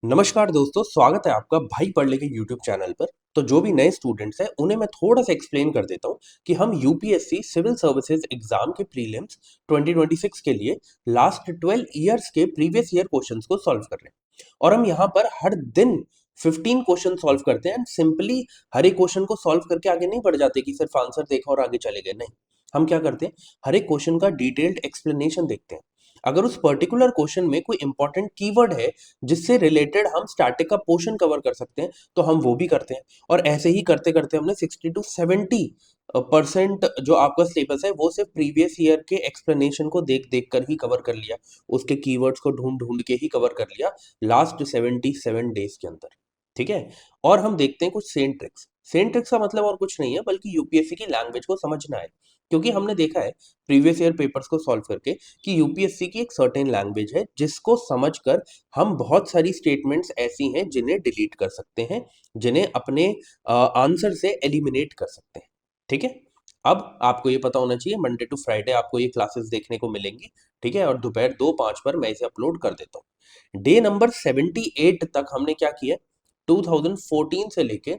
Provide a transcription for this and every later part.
नमस्कार दोस्तों, स्वागत है आपका भाई पढ़ ले के यूट्यूब चैनल पर। तो जो भी नए स्टूडेंट्स हैं उन्हें मैं थोड़ा सा एक्सप्लेन कर देता हूँ कि हम यूपीएससी सिविल सर्विसेज एग्जाम के प्रीलिम्स 2026 के लिए लास्ट 12 ईयर्स के प्रीवियस ईयर क्वेश्चंस को सॉल्व कर रहे हैं। और हम यहाँ पर हर दिन 15 क्वेश्चन सॉल्व करते हैं एंड सिंपली हर एक क्वेश्चन को सॉल्व करके आगे नहीं बढ़ जाते कि सिर्फ आंसर देखा और आगे चले गए। नहीं, हम क्या करते हैं, हर एक क्वेश्चन का डिटेल्ड एक्सप्लेनेशन देखते हैं। अगर उस पर्टिकुलर क्वेश्चन में कोई इंपॉर्टेंट कीवर्ड है जिससे रिलेटेड हम स्टैटिक का पोर्शन कवर कर सकते हैं, तो हम वो भी करते हैं। और ऐसे ही करते करते हमने 60 टू 70% जो आपका सिलेबस है वो सिर्फ प्रीवियस ईयर के एक्सप्लेनेशन को देख देख कर ही कवर कर लिया, उसके कीवर्ड्स को ढूंढ ढूंढ के ही कवर कर लिया लास्ट 77 डेज के अंदर। ठीक है। और हम देखते हैं कुछ सेंट ट्रिक्स। सेंट ट्रिक्स का मतलब और कुछ नहीं है बल्कि यूपीएससी की लैंग्वेज को समझना है। क्योंकि हमने देखा है प्रीवियस ईयर पेपर्स को सॉल्व करके कि यूपीएससी की एक सर्टेन लैंग्वेज है जिसको समझकर हम बहुत सारी स्टेटमेंट्स ऐसी हैं जिन्हें डिलीट कर सकते हैं, जिन्हें अपने आंसर से एलिमिनेट कर सकते हैं। ठीक है। अब आपको ये पता होना चाहिए मंडे टू फ्राइडे आपको ये क्लासेस देखने को मिलेंगी। ठीक है। और दोपहर 2:05 पर मैं इसे अपलोड कर देता हूँ। डे नंबर 78 तक हमने क्या किया, 2014 से लेके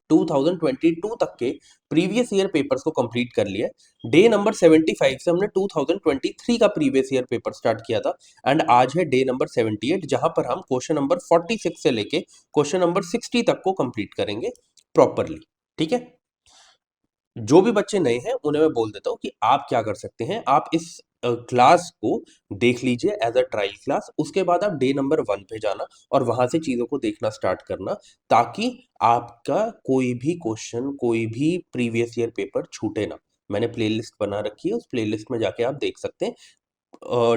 2022 तक के प्रीवियस ईयर पेपर्स को कंप्लीट कर लिया। डे नंबर 75 से हमने 2023 का प्रीवियस ईयर पेपर स्टार्ट किया था एंड आज है डे नंबर 78 जहां पर हम क्वेश्चन नंबर 46 से लेके क्वेश्चन नंबर 60 तक को कंप्लीट करेंगे प्रॉपरली। ठीक है। जो भी बच्चे नए हैं उन्हें मैं बोल देता हूँ कि आप क्या कर सकते हैं, आप इस क्लास को देख लीजिए एज अ ट्रायल क्लास। उसके बाद आप डे नंबर 1 पे जाना और वहां से चीजों को देखना स्टार्ट करना, ताकि आपका कोई भी क्वेश्चन कोई भी प्रीवियस ईयर पेपर छूटे ना। मैंने प्लेलिस्ट बना रखी है, उस प्लेलिस्ट में जाके आप देख सकते हैं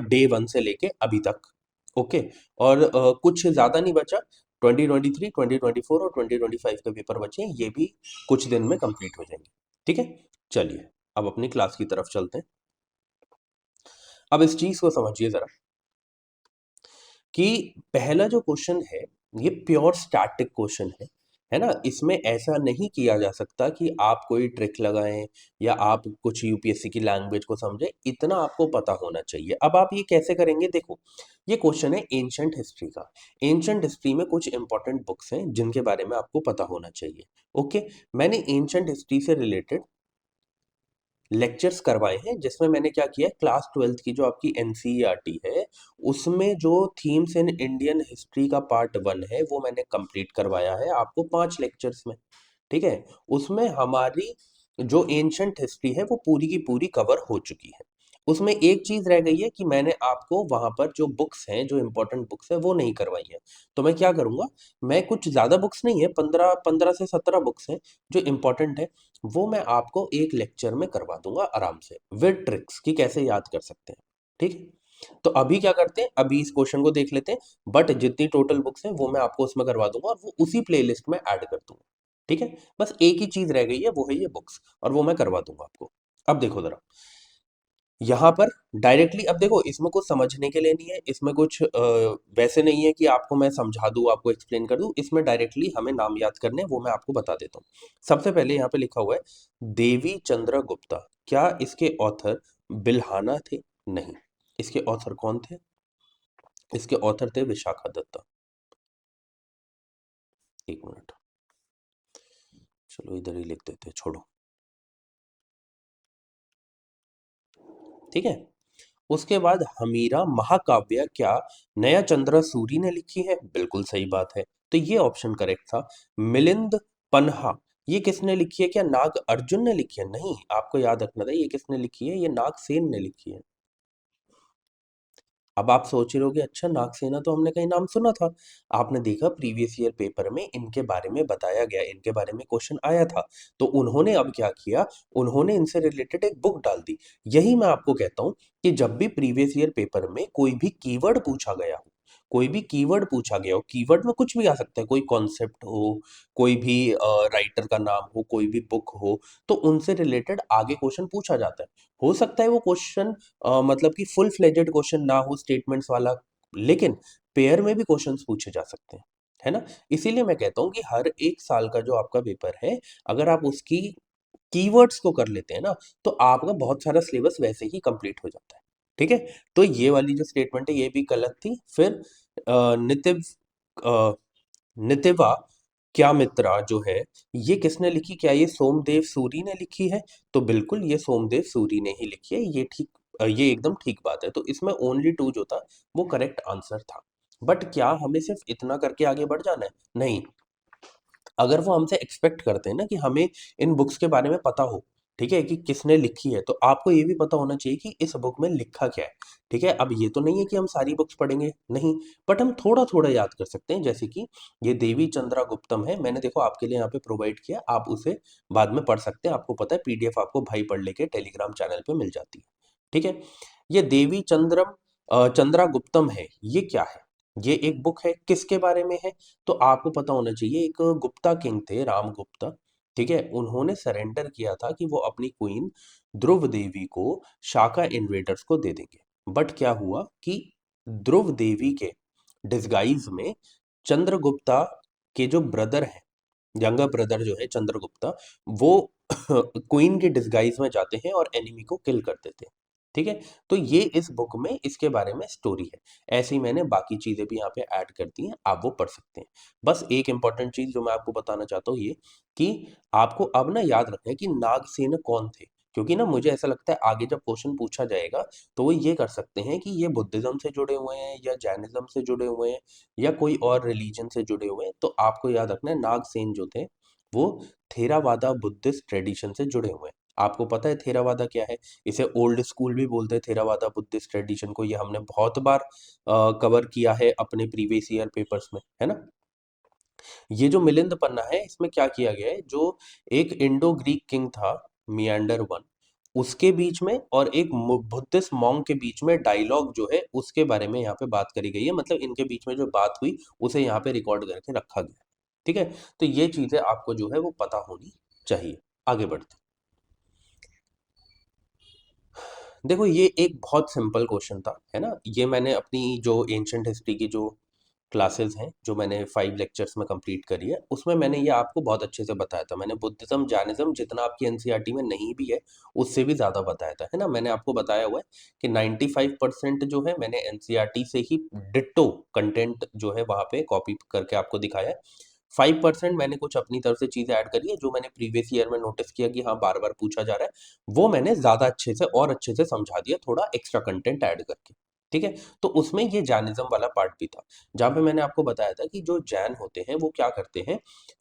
डे 1 से लेके अभी तक। ओके। और कुछ ज्यादा नहीं बचा, 2023, 2024 और 2025 के पेपर बचे हैं, ये भी कुछ दिन में कंप्लीट हो जाएंगे। ठीक है। चलिए अब अपनी क्लास की तरफ चलते हैं। अब इस चीज को समझिए जरा कि पहला जो क्वेश्चन है ये प्योर स्टैटिक क्वेश्चन है ना। इसमें ऐसा नहीं किया जा सकता कि आप कोई ट्रिक लगाएं या आप कुछ यूपीएससी की लैंग्वेज को समझें, इतना आपको पता होना चाहिए। अब आप ये कैसे करेंगे, देखो ये क्वेश्चन है एंशंट हिस्ट्री का। एंशंट हिस्ट्री में कुछ इंपॉर्टेंट बुक्स हैं जिनके बारे में आपको पता होना चाहिए। ओके। मैंने एंशंट हिस्ट्री से रिलेटेड लेक्चर्स करवाए हैं जिसमें मैंने क्या किया है, क्लास 12th की जो आपकी एनसीईआरटी है उसमें जो थीम्स इन इंडियन हिस्ट्री का पार्ट 1 है वो मैंने कंप्लीट करवाया है आपको 5 लेक्चर्स में। ठीक है। उसमें हमारी जो एंशंट हिस्ट्री है वो पूरी की पूरी कवर हो चुकी है। उसमें एक चीज रह गई है कि मैंने आपको वहां पर जो बुक्स हैं, जो इंपॉर्टेंट बुक्स है वो नहीं करवाई है। तो मैं क्या करूंगा, मैं कुछ ज्यादा बुक्स नहीं है, 15 से 17 बुक्स हैं जो इंपॉर्टेंट है, वो मैं आपको एक लेक्चर में करवा दूंगा आराम से विद ट्रिक्स कि कैसे याद कर सकते हैं। ठीक है। तो अभी क्या करते हैं, अभी इस क्वेश्चन को देख लेते हैं, बट जितनी टोटल बुक्स हैं वो मैं आपको उसमें करवा दूंगा और वो उसी प्लेलिस्ट में ऐड कर दूंगा। ठीक है। बस एक ही चीज रह गई है, वो है ये बुक्स, और वो मैं करवा दूंगा आपको। अब देखो जरा यहाँ पर डायरेक्टली, अब देखो इसमें कुछ समझने के लिए नहीं है, इसमें कुछ वैसे नहीं है कि आपको मैं समझा दूँ, आपको एक्सप्लेन कर दूँ। इसमें डायरेक्टली हमें नाम याद करने हैं, वो मैं आपको बता देता हूँ। सबसे पहले यहाँ पे लिखा हुआ है देवी चंद्र गुप्ता। क्या इसके ऑथर बिल्हाना थे? नहीं। इसके ऑथर कौन थे? इसके ऑथर थे विशाखा दत्ता। एक मिनट, चलो इधर ही लिख देते हैं, छोड़ो। ठीक है। उसके बाद हमीरा महाकाव्य क्या नया चंद्र सूरी ने लिखी है? बिल्कुल सही बात है, तो ये ऑप्शन करेक्ट था। मिलिंद पन्हा, ये किसने लिखी है? क्या नाग अर्जुन ने लिखी है? नहीं, आपको याद रखना था ये किसने लिखी है, ये नागसेन ने लिखी है। अब आप सोच रहे होगे अच्छा नागसेना तो हमने कहीं नाम सुना था। आपने देखा प्रीवियस ईयर पेपर में इनके बारे में बताया गया, इनके बारे में क्वेश्चन आया था। तो उन्होंने अब क्या किया, उन्होंने इनसे रिलेटेड एक बुक डाल दी। यही मैं आपको कहता हूं कि जब भी प्रीवियस ईयर पेपर में कोई भी कीवर्ड पूछा गया हो, कोई भी कीवर्ड पूछा गया हो, कीवर्ड में कुछ भी आ सकता है, कोई कॉन्सेप्ट हो, कोई भी राइटर का नाम हो, कोई भी बुक हो, तो उनसे रिलेटेड आगे क्वेश्चन पूछा जाता है। हो सकता है वो क्वेश्चन मतलब कि फुल फ्लेजेड क्वेश्चन ना हो, स्टेटमेंट्स वाला, लेकिन पेयर में भी क्वेश्चंस पूछे जा सकते हैं, है ना। इसीलिए मैं कहता हूं कि हर एक साल का जो आपका पेपर है, अगर आप उसकी कीवर्ड्स को कर लेते हैं ना, तो आपका बहुत सारा सिलेबस वैसे ही कंप्लीट हो जाता है। ठीक है। तो ये वाली जो स्टेटमेंट है ये भी गलत थी। फिर नितिव नितिवा क्या मित्रा जो है, ये किसने लिखी? क्या ये सोमदेव सूरी ने लिखी है? तो बिल्कुल ये सोमदेव सूरी ने ही लिखी है। ये एकदम ठीक बात है। तो इसमें ओनली टू जो था वो करेक्ट आंसर था। बट क्या हमें सिर्फ इतना करके आगे बढ़ जाना है? नहीं। अगर वो हमसे एक्सपेक्ट करते हैं ना कि हमें इन बुक्स के बारे में पता हो, ठीक है, कि किसने लिखी है, तो आपको ये भी पता होना चाहिए कि इस बुक में लिखा क्या है। ठीक है, अब ये तो नहीं है कि हम सारी बुक्स पढ़ेंगे, नहीं, बट हम थोड़ा थोड़ा याद कर सकते हैं। जैसे कि ये देवी चंद्रा गुप्तम है, मैंने देखो आपके लिए यहाँ पे प्रोवाइड किया, आप उसे बाद में पढ़ सकते हैं। आपको पता है पीडीएफ आपको भाई पढ़ लेके टेलीग्राम चैनल पे मिल जाती है। ठीक है, ये देवी चंद्रा गुप्तम है, ये क्या है? ये एक बुक है, किसके बारे में है? तो आपको पता होना चाहिए, एक गुप्ता किंग थे, राम गुप्ता। ठीक है, उन्होंने सरेंडर किया था कि वो अपनी क्वीन ध्रुव देवी को शाका इन्वेडर्स को दे देंगे। बट क्या हुआ कि ध्रुव देवी के डिस्गाइज में चंद्रगुप्ता के जो ब्रदर हैं, यंगर ब्रदर जो है चंद्रगुप्ता, वो क्वीन के डिस्गाइज में जाते हैं और एनिमी को किल कर देते हैं। ठीक है, तो ये इस बुक में इसके बारे में स्टोरी है। ऐसे ही मैंने बाकी चीजें भी यहाँ पे ऐड कर दी हैं, आप वो पढ़ सकते हैं। बस एक इंपॉर्टेंट चीज जो मैं आपको बताना चाहता हूँ, ये कि आपको अब ना याद रखना है कि नागसेन कौन थे। क्योंकि ना मुझे ऐसा लगता है आगे जब क्वेश्चन पूछा जाएगा तो वो ये कर सकते हैं कि ये बुद्धिज्म से जुड़े हुए हैं या जैनिज्म से जुड़े हुए हैं या कोई और रिलीजन से जुड़े हुए हैं। तो आपको याद रखना है नागसेन जो थे वो थेरावादा बुद्धिस्ट ट्रेडिशन से जुड़े हुए हैं। आपको पता है थेरावादा क्या है? इसे ओल्ड स्कूल भी बोलते हैं, थेरावादा बुद्धिस्ट ट्रेडिशन को। ये हमने बहुत बार कवर किया है अपने प्रीवियस ईयर पेपर्स में, है ना। ये जो मिलिंद पन्ना है, इसमें क्या किया गया है, जो एक इंडो ग्रीक किंग था मियांडर वन, उसके बीच में और एक बुद्धिस्ट मॉन्क के बीच में डायलॉग जो है उसके बारे में यहाँ पे बात करी गई है। मतलब इनके बीच में जो बात हुई उसे यहाँ पे रिकॉर्ड करके रखा गया है। ठीक है, तो ये चीजें आपको जो है वो पता होनी चाहिए। आगे बढ़ते देखो, ये एक बहुत सिंपल क्वेश्चन था, है ना। ये मैंने अपनी जो एंशंट हिस्ट्री की जो क्लासेस हैं, जो मैंने 5 लेक्चर्स में कंप्लीट करी है, उसमें मैंने ये आपको बहुत अच्छे से बताया था। मैंने बुद्धिज्म जैनिज्म जितना आपकी एनसीईआरटी में नहीं भी है, उससे भी ज़्यादा बताया था, है ना। मैंने आपको बताया हुआ है कि 95% जो है मैंने एनसीईआरटी से ही डिट्टो कंटेंट जो है वहाँ पे कॉपी करके आपको दिखाया है। 5% मैंने कुछ अपनी तरफ से चीज़ें ऐड करी है, जो मैंने प्रीवियस ईयर में नोटिस किया कि हाँ बार-बार पूछा जा रहा है, वो मैंने ज़्यादा अच्छे से और अच्छे से समझा दिया, थोड़ा एक्स्ट्रा कंटेंट ऐड करके। ठीक है, तो उसमें ये जैनिज्म वाला पार्ट भी था, जहाँ पे मैंने आपको बताया था कि जो जैन होते हैं वो क्या करते हैं,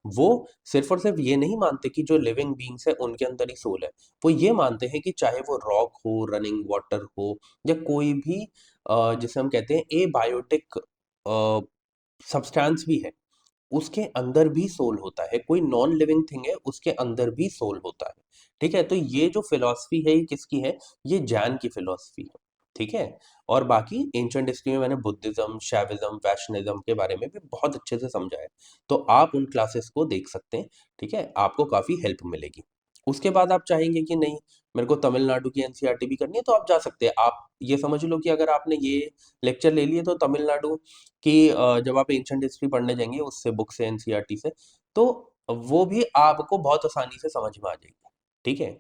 वो सिर्फ और सिर्फ ये नहीं मानते कि जो लिविंग बींग्स है उनके अंदर ही सोल है। वो ये मानते हैं कि चाहे वो रॉक हो, रनिंग वाटर हो, या कोई भी जिसे हम कहते हैं एबायोटिक सब्सटेंस भी है, उसके अंदर भी सोल होता है। कोई नॉन लिविंग थिंग है, उसके अंदर भी सोल होता है। ठीक है, तो ये जो फिलॉसफी है ये किसकी है? ये जैन की फिलॉसफी है। ठीक है, और बाकी एंशिएंट हिस्ट्री में मैंने बुद्धिज्म, शैविज्म, वैष्णविज्म के बारे में भी बहुत अच्छे से समझा है। तो आप उन क्लासेस को देख सकते हैं। ठीक है, आपको काफ़ी हेल्प मिलेगी। उसके बाद आप चाहेंगे कि नहीं, मेरे को तमिलनाडु की एनसीईआरटी भी करनी है, तो आप जा सकते हैं। आप ये समझ लो कि अगर आपने ये लेक्चर ले लिए, तो तमिलनाडु कि जब आप एंशिएंट हिस्ट्री पढ़ने जाएंगे उससे बुक से एनसीईआरटी से, तो वो भी आपको बहुत आसानी से समझ में आ जाएगी। ठीक है,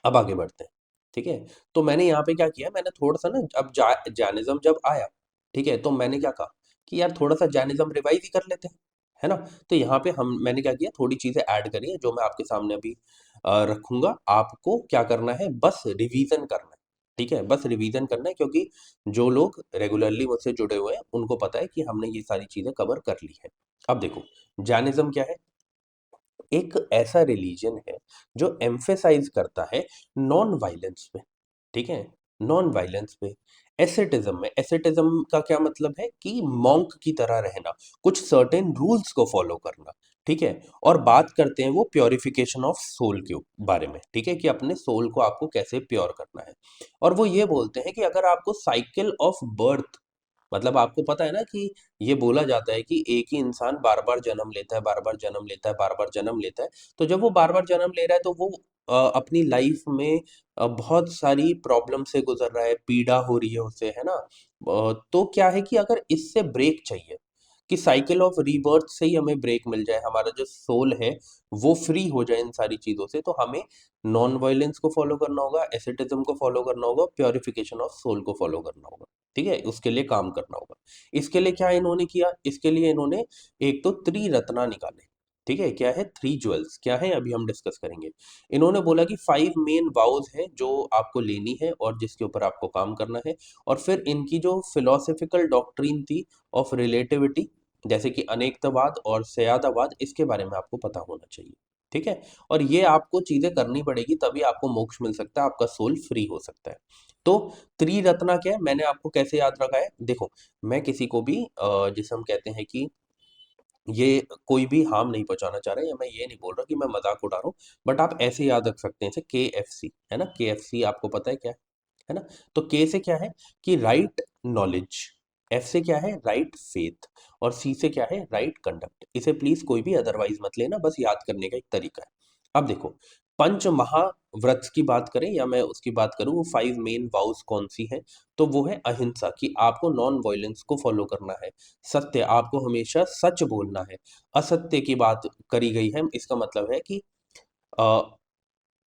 अब आगे बढ़ते हैं। ठीक है, तो मैंने यहाँ पे क्या किया, मैंने थोड़ा सा ना, अब जैनिज्म जब आया, ठीक है, तो मैंने क्या कहा कि यार थोड़ा सा जैनिज्म रिवाइज ही कर लेते हैं, है ना। तो यहाँ पे मैंने क्या किया, थोड़ी चीजें ऐड करी है जो मैं आपके सामने अभी रखूंगा। आपको क्या करना है, बस रिवीजन करना है। ठीक है, बस रिवीजन करना है, क्योंकि जो लोग रेगुलरली मुझसे जुड़े हुए हैं उनको पता है कि हमने ये सारी चीजें कवर कर ली है। अब देखो, जैनिज्म क्या है? एक ऐसा रिलीजन है जो एम्फेसाइज करता है नॉन वायलेंस पे। ठीक है, नॉन वायलेंस पे। एसेटिज्म का क्या मतलब है कि मॉन्क की तरह रहना, कुछ सर्टेन रूल्स को फॉलो करना। ठीक है, और बात करते हैं वो प्योरिफिकेशन ऑफ सोल के बारे में। ठीक है, कि अपने सोल को आपको कैसे प्योर करना है। और वो ये बोलते हैं कि अगर आपको साइकिल ऑफ बर्थ, मतलब आपको पता है ना कि ये बोला जाता है कि एक ही इंसान बार बार जन्म लेता है, बार बार जन्म लेता है, बार बार जन्म लेता है। तो जब वो बार बार जन्म ले रहा है, तो वो अपनी लाइफ में बहुत सारी प्रॉब्लम से गुजर रहा है, पीड़ा हो रही है उसे, है ना। तो क्या है कि अगर इससे ब्रेक चाहिए, कि साइकिल ऑफ रीबर्थ से ही हमें ब्रेक मिल जाए, हमारा जो सोल है वो फ्री हो जाए इन सारी चीज़ों से, तो हमें नॉन वायलेंस को फॉलो करना होगा, एसेटिज्म को फॉलो करना होगा, प्योरिफिकेशन ऑफ सोल को फॉलो करना होगा। ठीक है, उसके लिए काम करना होगा। इसके लिए क्या इन्होंने किया, इसके लिए इन्होंने एक तो त्रिरत्ना निकाले। ठीक है, क्या है, थ्री ज्वेल्स क्या है, अभी हम डिस्कस करेंगे। इन्होंने बोला कि 5 मेन वाउज हैं जो आपको लेनी है और जिसके ऊपर आपको काम करना है। और फिर इनकी जो फिलोसफिकल डॉक्ट्रिन थी ऑफ रिलेटिविटी, जैसे कि अनेकतावाद और सयादावाद, इसके बारे में आपको पता होना चाहिए। ठीक है, और ये आपको चीजें करनी पड़ेगी, तभी आपको मोक्ष मिल सकता है, आपका सोल फ्री हो सकता है। तो त्रिरत्ना क्या है, मैंने आपको कैसे याद रखा है, देखो, मैं किसी को भी जिसे हम कहते हैं कि ये कोई भी हार्म नहीं पहुंचाना चाह रहा है, या मैं ये नहीं बोल रहा कि मैं मजाक उड़ा रहा हूँ, बट आप ऐसे याद रख सकते हैं, जैसे KFC है ना, KFC आपको पता है क्या है ना। तो K से क्या है कि राइट नॉलेज, F से क्या है राइट फेथ, और C से क्या है राइट कंडक्ट। इसे प्लीज कोई भी अदरवाइज मत लेना, बस याद करने का एक तरीका है। अब देखो, पंच महाव्रत की बात करें या मैं उसकी बात करूं, वो 5 मेन वाउस कौन सी है, तो वो है अहिंसा, कि आपको नॉन वायलेंस को फॉलो करना है। सत्य, आपको हमेशा सच बोलना है। असत्य की बात करी गई है, इसका मतलब है कि अ,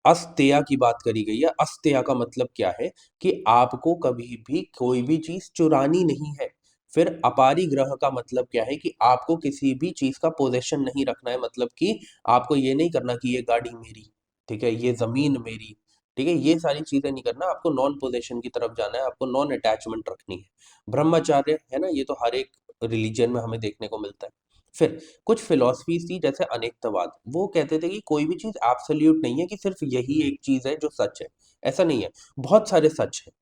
अस्तेय की बात करी गई है। अस्तेय का मतलब क्या है कि आपको कभी भी कोई भी चीज चुरानी नहीं है। फिर अपारिग्रह का मतलब क्या है कि आपको किसी भी चीज का पोजेशन नहीं रखना है, मतलब कि आपको ये नहीं करना कि ये गाड़ी मेरी, ठीक है, ये जमीन मेरी, ठीक है, ये सारी चीजें नहीं करना, आपको नॉन पोजेशन की तरफ जाना है, आपको नॉन अटैचमेंट रखनी है। ब्रह्मचार्य है ना, ये तो हर एक रिलीजन में हमें देखने को मिलता है। फिर कुछ फिलॉसफीज थी जैसे अनेकतावाद, वो कहते थे कि कोई भी चीज एब्सोल्यूट नहीं है, कि सिर्फ यही एक चीज है जो सच है, ऐसा नहीं है, बहुत सारे सच है।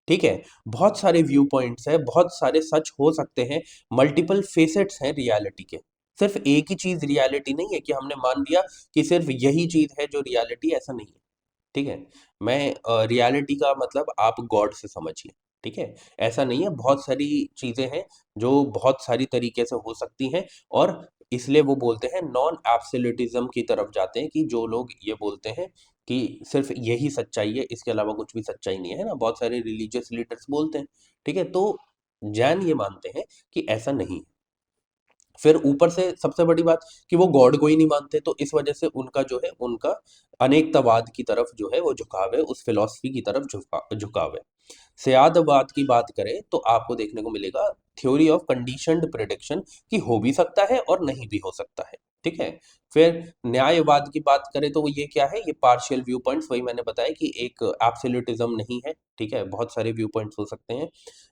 ठीक है, बहुत सारे व्यू पॉइंट्स है, बहुत सारे सच हो सकते हैं, मल्टीपल फेसेट्स हैं रियलिटी के। सिर्फ एक ही चीज रियलिटी नहीं है कि हमने मान लिया कि सिर्फ यही चीज है जो रियलिटी, ऐसा नहीं है। ठीक है, मैं रियलिटी का मतलब आप गॉड से समझिए। ठीक है, ऐसा नहीं है, बहुत सारी चीजें हैं जो बहुत सारी तरीके से हो सकती हैं, और इसलिए वो बोलते हैं नॉन एब्सोल्यूटिज्म की तरफ जाते हैं, कि जो लोग ये बोलते हैं कि सिर्फ यही सच्चाई है, इसके अलावा कुछ भी सच्चाई नहीं है ना, बहुत सारे रिलीजियस लीडर्स बोलते हैं। ठीक है, तो जैन ये मानते हैं कि ऐसा नहीं है। फिर ऊपर से सबसे बड़ी बात कि वो गॉड को ही नहीं मानते, तो इस वजह से उनका जो है, उनका अनेकतावाद की तरफ जो है वो झुकाव है, उस फिलॉसफी की तरफ झुकाव है। सयादवाद की बात करें तो आपको देखने को मिलेगा थ्योरी ऑफ कंडीशनड प्रिडिक्शन, कि हो भी सकता है और नहीं भी हो सकता है। ठीक है, फिर न्यायवाद की बात करें तो वो ये क्या है, ये पार्शियल व्यू पॉइंट्स, वही मैंने बताया कि एक एब्सोल्यूटिज्म नहीं है। ठीक है, बहुत सारे व्यू पॉइंट्स हो सकते हैं।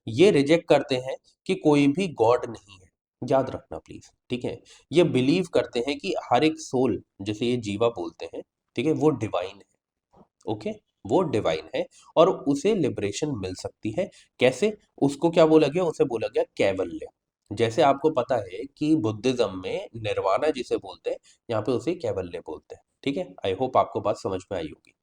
ये रिजेक्ट करते हैं कि कोई भी गॉड नहीं है, याद रखना प्लीज। ठीक है, ये बिलीव करते हैं कि हर एक सोल, जैसे ये जीवा बोलते हैं, ठीक है, वो डिवाइन है। ओके, वो डिवाइन है और उसे लिबरेशन मिल सकती है। कैसे, उसको क्या बोला गया, उसे बोला गया कैवल्य। जैसे आपको पता है कि बुद्धिज्म में निर्वाणा जिसे बोलते हैं, यहाँ पे उसे कैवल्य बोलते हैं। ठीक है, आई होप आपको बात समझ में आई होगी।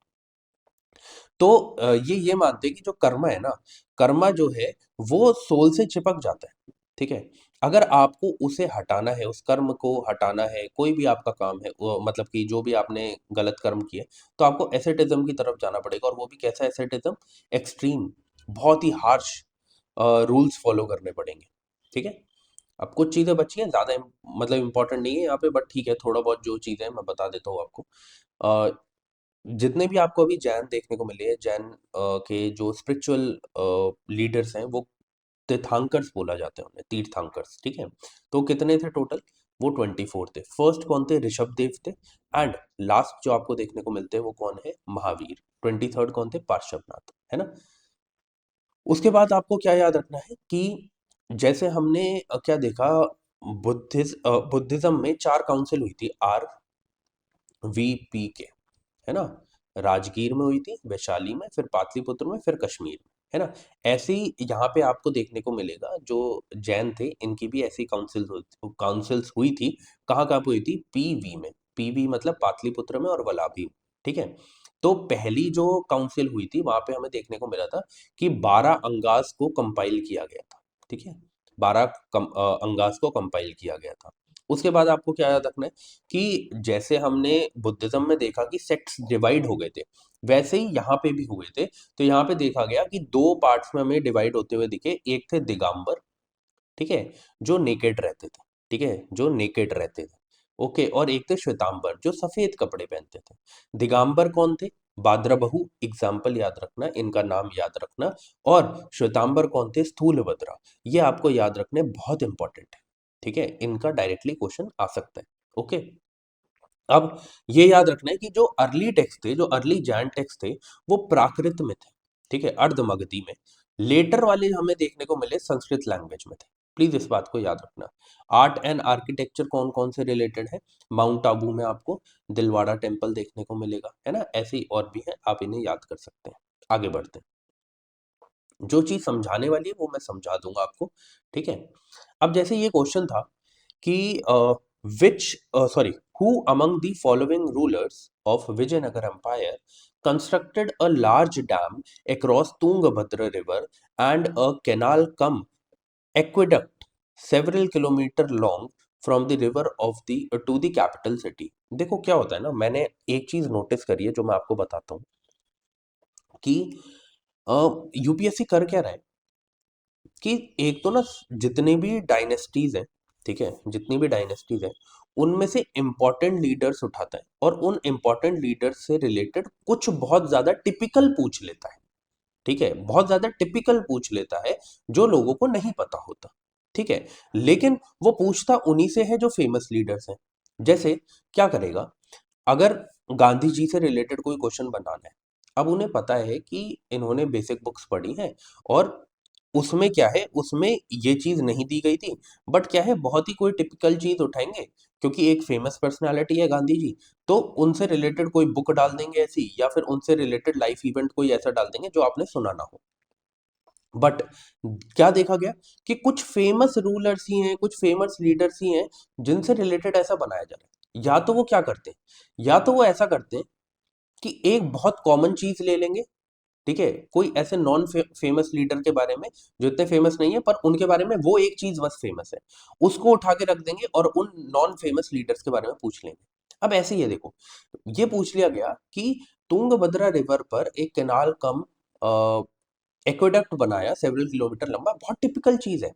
तो ये मानते हैं कि जो कर्म है ना, कर्मा जो है वो सोल से चिपक जाता है। ठीक है, अगर आपको उसे हटाना है, उस कर्म को हटाना है, कोई भी आपका काम है मतलब कि जो भी आपने गलत कर्म किए, तो आपको एसेटिज्म की तरफ जाना पड़ेगा। और वो भी कैसा एसेटिज्म, एक्सट्रीम, बहुत ही हार्श रूल्स फॉलो करने पड़ेंगे। ठीक है, अब कुछ चीज़ें बची हैं, ज़्यादा मतलब इंपॉर्टेंट नहीं है यहाँ पे, बट ठीक है, थोड़ा बहुत जो चीज़ें हैं मैं बता देता हूँ आपको। अ, जितने भी आपको अभी जैन देखने को मिले हैं, जैन के जो स्पिरिचुअल लीडर्स हैं, वो तीर्थंकर्स बोला जाता है उन्हें, तीर्थंकर्स। ठीक है, तो कितने थे टोटल, वो 24 थे। फर्स्ट कौन थे, ऋषभ देव थे। एंड लास्ट जो आपको देखने को मिलते हैं वो कौन है, महावीर। 23rd कौन थे, पार्श्वनाथ, है ना। उसके बाद आपको क्या याद रखना है कि जैसे हमने क्या देखा, बुद्धिज्म में 4 काउंसिल हुई थी, RVP के, है ना। राजगीर में हुई थी, वैशाली में, फिर पाटलिपुत्र में, फिर कश्मीर में, है ना। ऐसे ही यहाँ पे आपको देखने को मिलेगा, जो जैन थे इनकी भी ऐसी काउंसिल्स हुई थी। कहाँ कहाँ पे हुई थी, PV में, PV मतलब पाटलिपुत्र में और वलाभी में। ठीक है, तो पहली जो काउंसिल हुई थी वहां पे हमें देखने को मिला था कि 12 अंगास को कंपाइल किया गया था। ठीक है, 12 अंगास को कंपाइल किया गया था। उसके बाद आपको क्या याद रखना है कि जैसे हमने बुद्धिज्म में देखा कि सेक्ट्स डिवाइड हो गए थे, वैसे ही यहाँ पे भी हुए थे। तो यहाँ पे देखा गया कि 2 पार्ट्स में हमें डिवाइड होते हुए दिखे। एक थे दिगंबर, ठीक है, जो नेकेड रहते थे। ठीक है, जो नेकेड रहते थे। ओके, और एक थे श्वेतांबर जो सफेद कपड़े पहनते थे। दिगंबर कौन थे? भाद्रबहु, एग्जाम्पल याद रखना, इनका नाम याद रखना। और श्वेतांबर कौन थे? स्थूलभद्रा। ये आपको याद रखने बहुत इंपॉर्टेंट है। ठीक है, इनका डायरेक्टली क्वेश्चन आ सकता है। ओके, अब ये याद रखना है कि जो अर्ली टेक्स्ट थे, जो अर्ली जैन टेक्स्ट थे, वो प्राकृत में थे। ठीक है, अर्धमगधी में। लेटर वाले हमें देखने को मिले संस्कृत लैंग्वेज में थे। प्लीज इस बात को याद रखना। आर्ट एंड आर्किटेक्चर कौन कौन से रिलेटेड है? माउंट आबू में आपको दिलवाड़ा टेम्पल देखने को मिलेगा, है ना। ऐसे ही और भी है, आप इन्हें याद कर सकते हैं। आगे बढ़ते हैं, जो चीज समझाने वाली है वो मैं समझा दूंगा आपको। ठीक है, अब जैसे ये क्वेश्चन था कि which sorry who among the following rulers of Vijayanagar Empire constructed a large dam across Tungabhadra river and a canal cum aqueduct several kilometer long from the river of the to the capital city। देखो क्या होता है ना, मैंने एक चीज notice करी है जो मैं आपको बताता हूँ कि यूपीएससी कर क्या रहा है कि एक तो ना जितने भी डायनेस्टीज हैं, ठीक है, जितनी भी डायनेस्टीज हैं उनमें से इंपॉर्टेंट लीडर्स उठाता है और उन इंपॉर्टेंट लीडर्स से रिलेटेड कुछ बहुत ज्यादा टिपिकल पूछ लेता है। ठीक है, बहुत ज्यादा टिपिकल पूछ लेता है जो लोगों को नहीं पता होता। ठीक है, लेकिन वो पूछता उन्हीं से है जो फेमस लीडर्स हैं। जैसे क्या करेगा, अगर गांधी जी से रिलेटेड कोई क्वेश्चन बनाना है, अब उन्हें पता है कि इन्होंने बेसिक बुक्स पढ़ी हैं और उसमें क्या है, उसमें ये चीज नहीं दी गई थी, बट क्या है, बहुत ही कोई टिपिकल चीज उठाएंगे क्योंकि एक फेमस पर्सनालिटी है गांधी जी, तो उनसे रिलेटेड कोई बुक डाल देंगे ऐसी, या फिर उनसे रिलेटेड लाइफ इवेंट कोई ऐसा डाल देंगे जो आपने सुना ना हो। बट क्या देखा गया कि कुछ फेमस रूलर्स ही हैं, कुछ फेमस लीडर्स ही हैं जिनसे रिलेटेड ऐसा बनाया जा रहा है। या तो वो क्या करते हैं, या तो वो ऐसा करते हैं कि एक बहुत कॉमन चीज ले लेंगे। ठीक है, कोई ऐसे नॉन फेमस लीडर के बारे में जो इतने फेमस नहीं है पर उनके बारे में वो एक चीज बस फेमस है, उसको उठा के रख देंगे और उन नॉन फेमस लीडर्स के बारे में पूछ लेंगे। अब ऐसे ही है, देखो ये पूछ लिया गया कि तुंगभद्रा रिवर पर एक कैनाल कम एक्वेडक्ट बनाया सेवरल किलोमीटर लंबा, बहुत टिपिकल चीज है।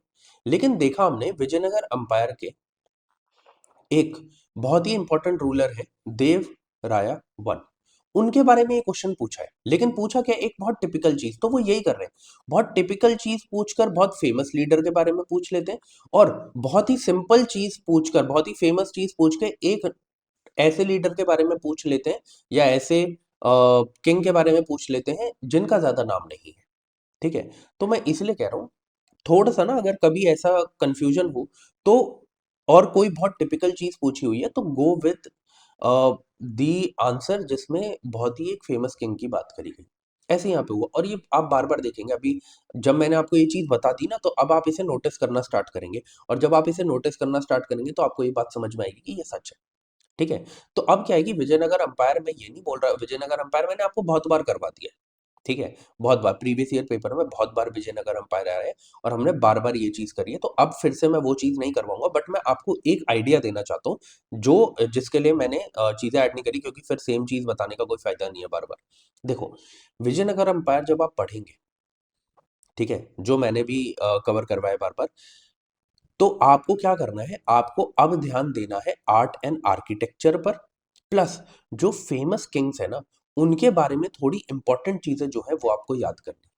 लेकिन देखा हमने विजयनगर अंपायर के एक बहुत ही इंपॉर्टेंट रूलर है देव राया वन, उनके बारे में ये क्वेश्चन पूछा है। लेकिन पूछा क्या, एक बहुत टिपिकल चीज, तो वो यही कर रहे हैं, बहुत टिपिकल चीज पूछकर बहुत फेमस लीडर के बारे में पूछ लेते हैं, और बहुत ही सिंपल चीज पूछकर, बहुत ही फेमस चीज पूछ के एक ऐसे लीडर के बारे में पूछ लेते हैं, या ऐसे किंग के बारे में पूछ लेते हैं जिनका ज्यादा नाम नहीं है। ठीक है, तो मैं इसलिए कह रहा हूँ थोड़ा सा ना, अगर कभी ऐसा कंफ्यूजन हो तो, और कोई बहुत टिपिकल चीज पूछी हुई है तो गो विद दी आंसर जिसमें बहुत ही एक फेमस किंग की बात करी गई। ऐसे यहाँ पे हुआ, और ये आप बार बार देखेंगे। अभी जब मैंने आपको ये चीज बता दी ना, तो अब आप इसे नोटिस करना स्टार्ट करेंगे, और जब आप इसे नोटिस करना स्टार्ट करेंगे तो आपको ये बात समझ में आएगी कि ये सच है। ठीक है, तो अब क्या है कि विजयनगर अंपायर में ये नहीं बोल रहा, विजयनगर अंपायर मैंने आपको बहुत बार करवा दिया है। ठीक है, बहुत बार प्रीवियस ईयर पेपर में बहुत बार विजयनगर अंपायर आया है और हमने बार बार ये चीज करी है, तो अब फिर से मैं वो चीज नहीं करवाऊंगा, बट मैं आपको एक आइडिया देना चाहता हूँ जो जिसके लिए मैंने चीजें ऐड नहीं करी, क्योंकि फिर सेम चीज बताने का कोई फायदा नहीं है बार बार। देखो, विजयनगर अंपायर जब आप पढ़ेंगे, ठीक है, जो मैंने भी कवर करवाया बार बार, तो आपको क्या करना है, आपको अब ध्यान देना है आर्ट एंड आर्किटेक्चर पर, प्लस जो फेमस किंग्स है ना उनके बारे में थोड़ी इंपॉर्टेंट चीजें जो है वो आपको याद करनी।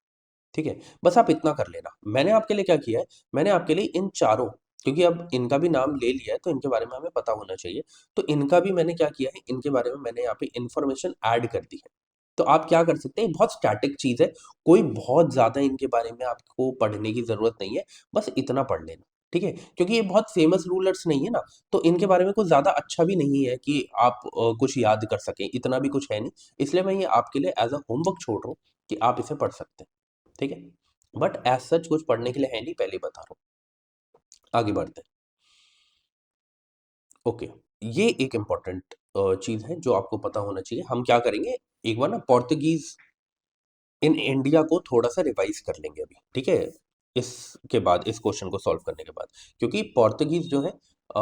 ठीक है, बस आप इतना कर लेना। मैंने आपके लिए क्या किया है, मैंने आपके लिए इन चारों, क्योंकि अब इनका भी नाम ले लिया है तो इनके बारे में हमें पता होना चाहिए, तो इनका भी मैंने क्या किया है, इनके बारे में मैंने यहाँ पे इंफॉर्मेशन ऐड कर दी है। तो आप क्या कर सकते हैं, बहुत स्टैटिक चीज है, कोई बहुत ज्यादा इनके बारे में आपको पढ़ने की जरूरत नहीं है, बस इतना पढ़ लेना। ठीक है, क्योंकि ये बहुत फेमस रूलर्स नहीं है ना, तो इनके बारे में कुछ ज्यादा अच्छा भी नहीं है कि आप कुछ याद कर सकें, इतना भी कुछ है नहीं। इसलिए मैं ये आपके लिए एज अ होमवर्क छोड़ रहा हूँ कि आप इसे पढ़ सकते हैं। ठीक है, बट एज सच कुछ पढ़ने के लिए है नहीं, पहले ही बता रहा हूँ। आगे बढ़ते हैं। ओके, ये एक इम्पॉर्टेंट चीज है जो आपको पता होना चाहिए। हम क्या करेंगे, एक बार ना पोर्तुगीज इन इंडिया को थोड़ा सा रिवाइज कर लेंगे अभी। ठीक है, इसके बाद, इस क्वेश्चन को सॉल्व करने के बाद, क्योंकि पोर्तुगीज जो है अ,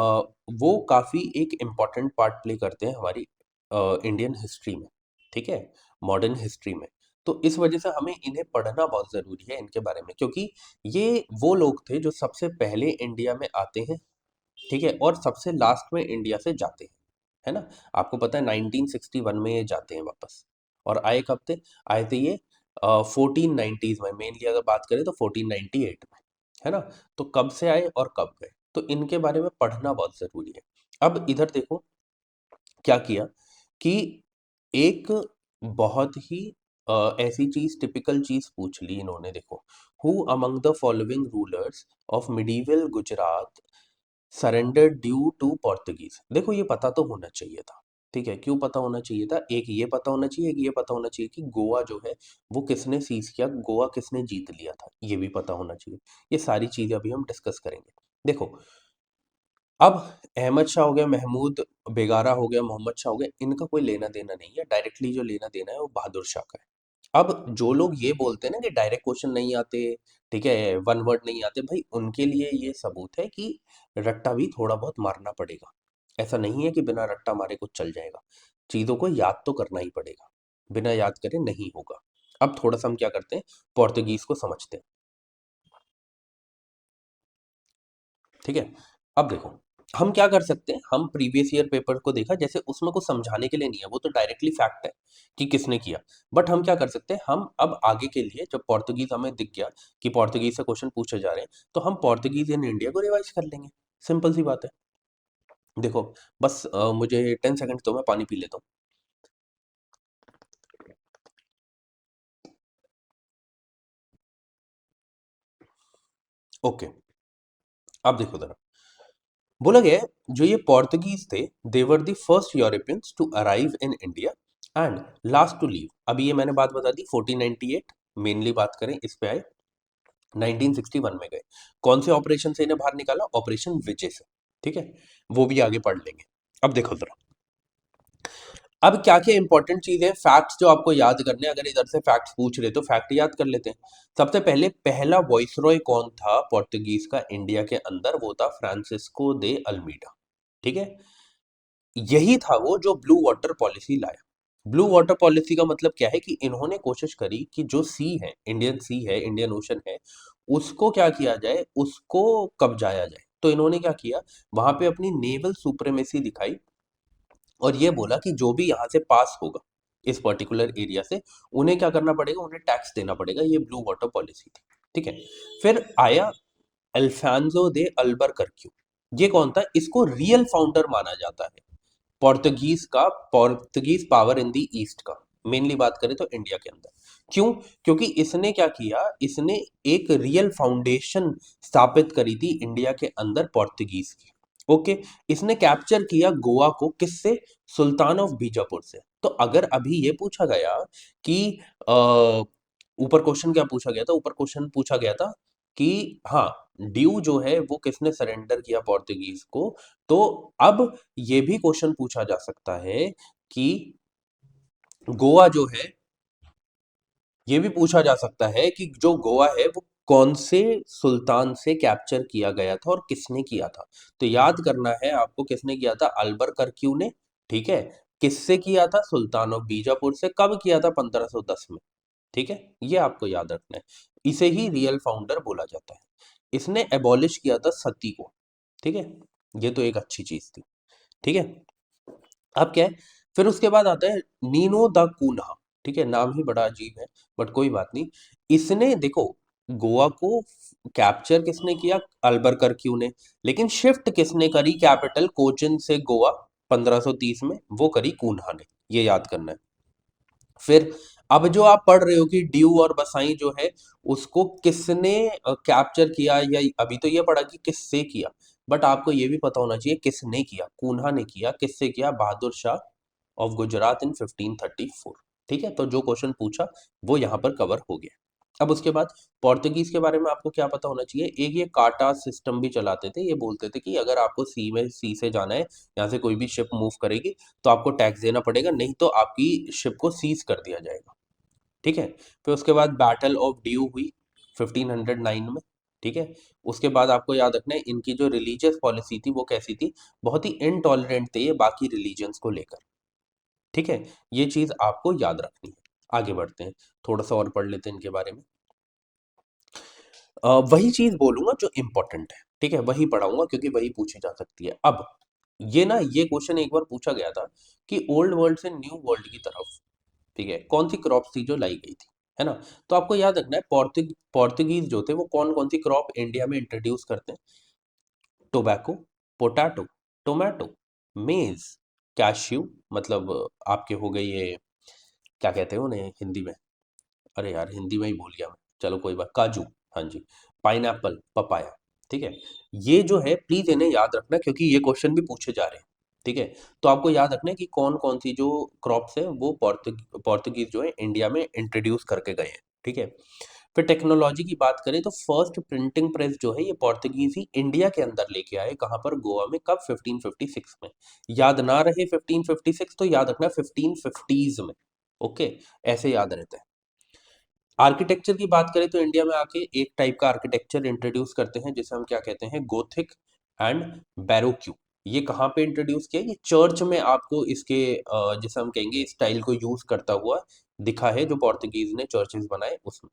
वो काफी एक इम्पॉर्टेंट पार्ट प्ले करते हैं हमारी इंडियन हिस्ट्री में। ठीक है, मॉडर्न हिस्ट्री में। तो इस वजह से हमें इन्हें पढ़ना बहुत जरूरी है इनके बारे में, क्योंकि ये वो लोग थे जो सबसे पहले इंडिया में आते हैं, ठीक है, और सबसे लास्ट में इंडिया से जाते हैं, है ना। आपको पता है 1961 में ये जाते हैं वापस, और आए कब थे? आए थे ये 1490s में, मेनली अगर बात करें तो 1498 में, है ना। तो कब से आए और कब गए, तो इनके बारे में पढ़ना बहुत जरूरी है। अब इधर देखो क्या किया कि एक बहुत ही ऐसी चीज, टिपिकल चीज पूछ ली इन्होंने, देखो, who among the following rulers of medieval Gujarat surrender due to Portuguese. देखो ये पता तो होना चाहिए था, ठीक है, क्यों पता होना चाहिए था? एक ये पता होना चाहिए, एक ये पता होना चाहिए कि गोवा जो है वो किसने सीज किया, गोवा किसने जीत लिया था, ये भी पता होना चाहिए। ये सारी चीजें अभी हम डिस्कस करेंगे। देखो, अब अहमद शाह हो गया, महमूद बेगारा हो गया, मोहम्मद शाह हो गया, इनका कोई लेना देना नहीं है, डायरेक्टली जो लेना देना है वो बहादुर शाह का है। अब जो लोग ये बोलते हैं ना कि डायरेक्ट क्वेश्चन नहीं आते, ठीक है, वन वर्ड नहीं आते, भाई उनके लिए ये सबूत है कि रट्टा भी थोड़ा बहुत मारना पड़ेगा। ऐसा नहीं है कि बिना रट्टा मारे कुछ चल जाएगा, चीजों को याद तो करना ही पड़ेगा, बिना याद करे नहीं होगा। अब थोड़ा सा हम क्या करते हैं, पोर्तुगीज को समझते हैं, ठीक है। अब देखो, हम क्या कर सकते हैं, हम प्रीवियस ईयर पेपर को देखा, जैसे उसमें कुछ समझाने के लिए नहीं है, वो तो डायरेक्टली फैक्ट है कि किसने किया। बट हम क्या कर सकते हैं, हम अब आगे के लिए जब पोर्तुगीज हमें दिख गया कि पोर्तुगीज से क्वेश्चन पूछे जा रहे हैं, तो हम पोर्तुगीज इन इंडिया को रिवाइज कर लेंगे, सिंपल सी बात है। देखो, बस मुझे 10 सेकंड तो मैं पानी पी लेता हूँ। ओके, अब देखो जरा, बोला गया है जो ये पोर्तुगीज थे, they were the first Europeans to arrive in India and last to leave. अभी ये मैंने बात बता दी, 1498 मेनली बात करें इस पे आए, 1961 में गए। कौन से ऑपरेशन से इन्हें बाहर निकाला? ऑपरेशन विजय से, ठीक है, वो भी आगे पढ़ लेंगे। अब देखो जरा, अब क्या क्या इंपॉर्टेंट चीजें, फैक्ट्स जो आपको याद करने हैं, अगर इधर से फैक्ट्स पूछ रहे तो फैक्ट याद कर लेते हैं। सबसे पहले, पहला वॉइसरॉय कौन था पोर्तुगीज का इंडिया के अंदर? वो था फ्रांसिस्को दे अल्मीडा, ठीक है। यही था वो जो ब्लू वाटर पॉलिसी लाया। ब्लू वाटर पॉलिसी का मतलब क्या है कि इन्होंने कोशिश करी कि जो सी है, इंडियन ओशन है, उसको क्या किया जाए, उसको कब्जाया जाए। तो इन्होंने क्या किया, वहां पे अपनी नेवल सुप्रीमेसी दिखाई, और ये बोला कि जो भी यहाँ से पास होगा इस पर्टिकुलर एरिया से, उन्हें क्या करना पड़ेगा, उन्हें टैक्स देना पड़ेगा। ये ब्लू वाटर पॉलिसी थी, ठीक है। फिर आया अल्फांसो दे अल्बरकर्क्यू। ये कौन था? इसको रियल फाउंडर माना जाता है Portuguese power in the east का, मेनली बात करें तो इंडिया के अंदर। क्यों? क्योंकि इसने क्या किया, इसने एक रियल फाउंडेशन स्थापित करी थी इंडिया के अंदर पोर्तुगीज की। ओके, इसने कैप्चर किया गोवा को, किससे? सुल्तान ऑफ बीजापुर से। तो अगर अभी ये पूछा गया कि ऊपर क्वेश्चन क्या पूछा गया था, ऊपर क्वेश्चन पूछा गया था कि हाँ, ड्यू जो है वो किसने सरेंडर किया पोर्तुगीज को, तो अब ये भी क्वेश्चन पूछा जा सकता है कि गोवा जो है, ये भी पूछा जा सकता है कि जो गोवा है वो कौन से सुल्तान से कैप्चर किया गया था और किसने किया था। तो याद करना है आपको, किसने किया था? अल्बरकर्क्यू ने, ठीक है। किससे किया था? सुल्तान ऑफ बीजापुर से। कब किया था? 1510 में, ठीक है। ये आपको याद रखना है, इसे ही रियल फाउंडर बोला जाता है। इसने एबॉलिश किया था सती को, ठीक है। ये तो एक अच्छी चीज थी, ठीक है। अब क्या है, फिर उसके बाद आता है नीनो द कून्हा, ठीक है, नाम ही बड़ा अजीब है, बट कोई बात नहीं। इसने देखो, गोवा को कैप्चर किसने किया? अल्बरकर्क्यू ने। लेकिन शिफ्ट किसने करी कैपिटल कोचिन से गोवा 1530 में? वो करी कून्हा ने, ये याद करना है। फिर अब जो आप पढ़ रहे हो कि ड्यू और बसाई जो है, उसको किसने कैप्चर किया, या अभी तो ये पढ़ा कि किससे किया, बट आपको ये भी पता होना चाहिए किसने किया। कून्हा ने किया। किससे किया? बहादुर शाह ऑफ गुजरात इन 1534, ठीक है। तो जो क्वेश्चन पूछा वो यहाँ पर कवर हो गया। अब उसके बाद पोर्तुगीज के बारे में आपको क्या पता होना चाहिए? एक ये काटा सिस्टम भी चलाते थे। ये बोलते थे कि अगर आपको सी से जाना है, यहाँ से कोई भी शिप मूव करेगी, तो आपको टैक्स देना पड़ेगा, नहीं तो आपकी शिप को सीज कर दिया जाएगा, ठीक है। फिर उसके बाद बैटल ऑफ ड्यू हुई 1509 में, ठीक है। उसके बाद आपको याद रखना है, इनकी जो रिलीजियस पॉलिसी थी वो कैसी थी? बहुत ही इनटॉलरेंट थे ये बाकी रिलीजन्स को लेकर, ठीक है। ये चीज आपको याद रखनी है। आगे बढ़ते हैं, थोड़ा सा और पढ़ लेते हैं इनके बारे में। वही चीज बोलूंगा जो इंपॉर्टेंट है, ठीक है, वही पढ़ाऊंगा क्योंकि वही पूछी जा सकती है। अब ये क्वेश्चन एक बार पूछा गया था कि ओल्ड वर्ल्ड से न्यू वर्ल्ड की तरफ, ठीक है, कौन सी क्रॉप थी जो लाई गई थी, है ना। तो आपको याद रखना है पोर्तुगीज जो थे वो कौन कौन सी क्रॉप इंडिया में इंट्रोड्यूस करते हैं। टोबैको, पोटैटो, टोमेटो, मेज, कैश्यू, मतलब आपके हो गए ये, क्या कहते हैं उन्हें हिंदी में, अरे यार हिंदी में ही भूल गया मैं, चलो कोई बात, काजू, हाँ जी, पाइनएप्पल, पपाया, ठीक है। ये जो है प्लीज इन्हें याद रखना क्योंकि ये क्वेश्चन भी पूछे जा रहे हैं, ठीक है। तो आपको याद रखना है कि कौन कौन सी जो क्रॉप्स है वो पोर्तुगीज जो है इंडिया में इंट्रोड्यूस करके गए हैं, ठीक है। फिर टेक्नोलॉजी की बात करें तो फर्स्ट प्रिंटिंग प्रेस जो है ये पोर्तुगीज ही इंडिया के अंदर लेके आए, कहाँ पर, गोवा में, कब, 1556 में। याद ना रहे 1556 तो याद रखना 1550s में, ओके, ऐसे याद रहता है। आर्किटेक्चर की बात करें तो इंडिया में आके एक टाइप का आर्किटेक्चर इंट्रोड्यूस करते हैं जिसे हम क्या कहते हैं, गोथिक एंड बैरोक्यू। ये कहाँ पे इंट्रोड्यूस किया, ये चर्च में आपको इसके जिसे हम कहेंगे स्टाइल को यूज करता हुआ दिखा है, जो पोर्तुगीज ने चर्चेस बनाए उसमें।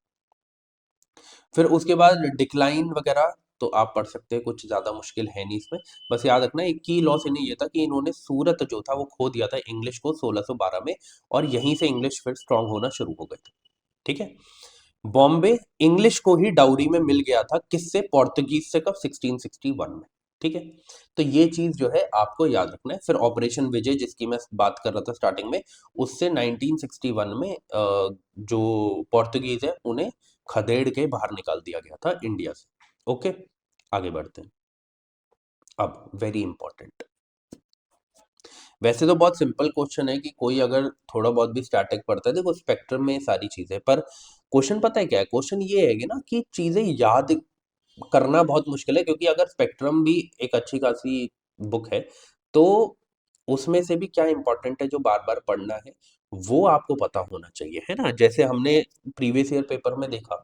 फिर उसके बाद डिक्लाइन वगैरह तो आप पढ़ सकते हैं, कुछ ज्यादा मुश्किल है नहीं इसमें। बस याद रखना एक की लॉस इन्हें ये था कि इन्होंने सूरत जो था वो खो दिया था इंग्लिश को 1612 में, और यहीं से इंग्लिश फिर स्ट्रांग होना शुरू हो गए थे, ठीक है। बॉम्बे इंग्लिश को ही डाउरी में मिल गया था, किससे, पोर्तुगीज से, कब, 1661 में, ठीक है। तो ये चीज जो है आपको याद रखना है। फिर ऑपरेशन विजय जिसकी मैं बात कर रहा था स्टार्टिंग में, उससे 1961 में जो पोर्तुगीज है उन्हें खदेड़ के बाहर निकाल दिया गया था इंडिया से, ओके। आगे बढ़ते हैं। अब वेरी इंपॉर्टेंट, वैसे तो बहुत सिंपल क्वेश्चन है कि कोई अगर थोड़ा बहुत भी स्टैटिक पढ़ता है, देखो स्पेक्ट्रम में सारी चीजें, पर क्वेश्चन पता है क्या है, क्वेश्चन ये है कि ना कि चीजें याद करना बहुत मुश्किल है, क्योंकि अगर स्पेक्ट्रम भी एक अच्छी खासी बुक है तो उसमें से भी क्या इंपॉर्टेंट है जो बार बार पढ़ना है वो आपको पता होना चाहिए, है ना। जैसे हमने प्रीवियस ईयर पेपर में देखा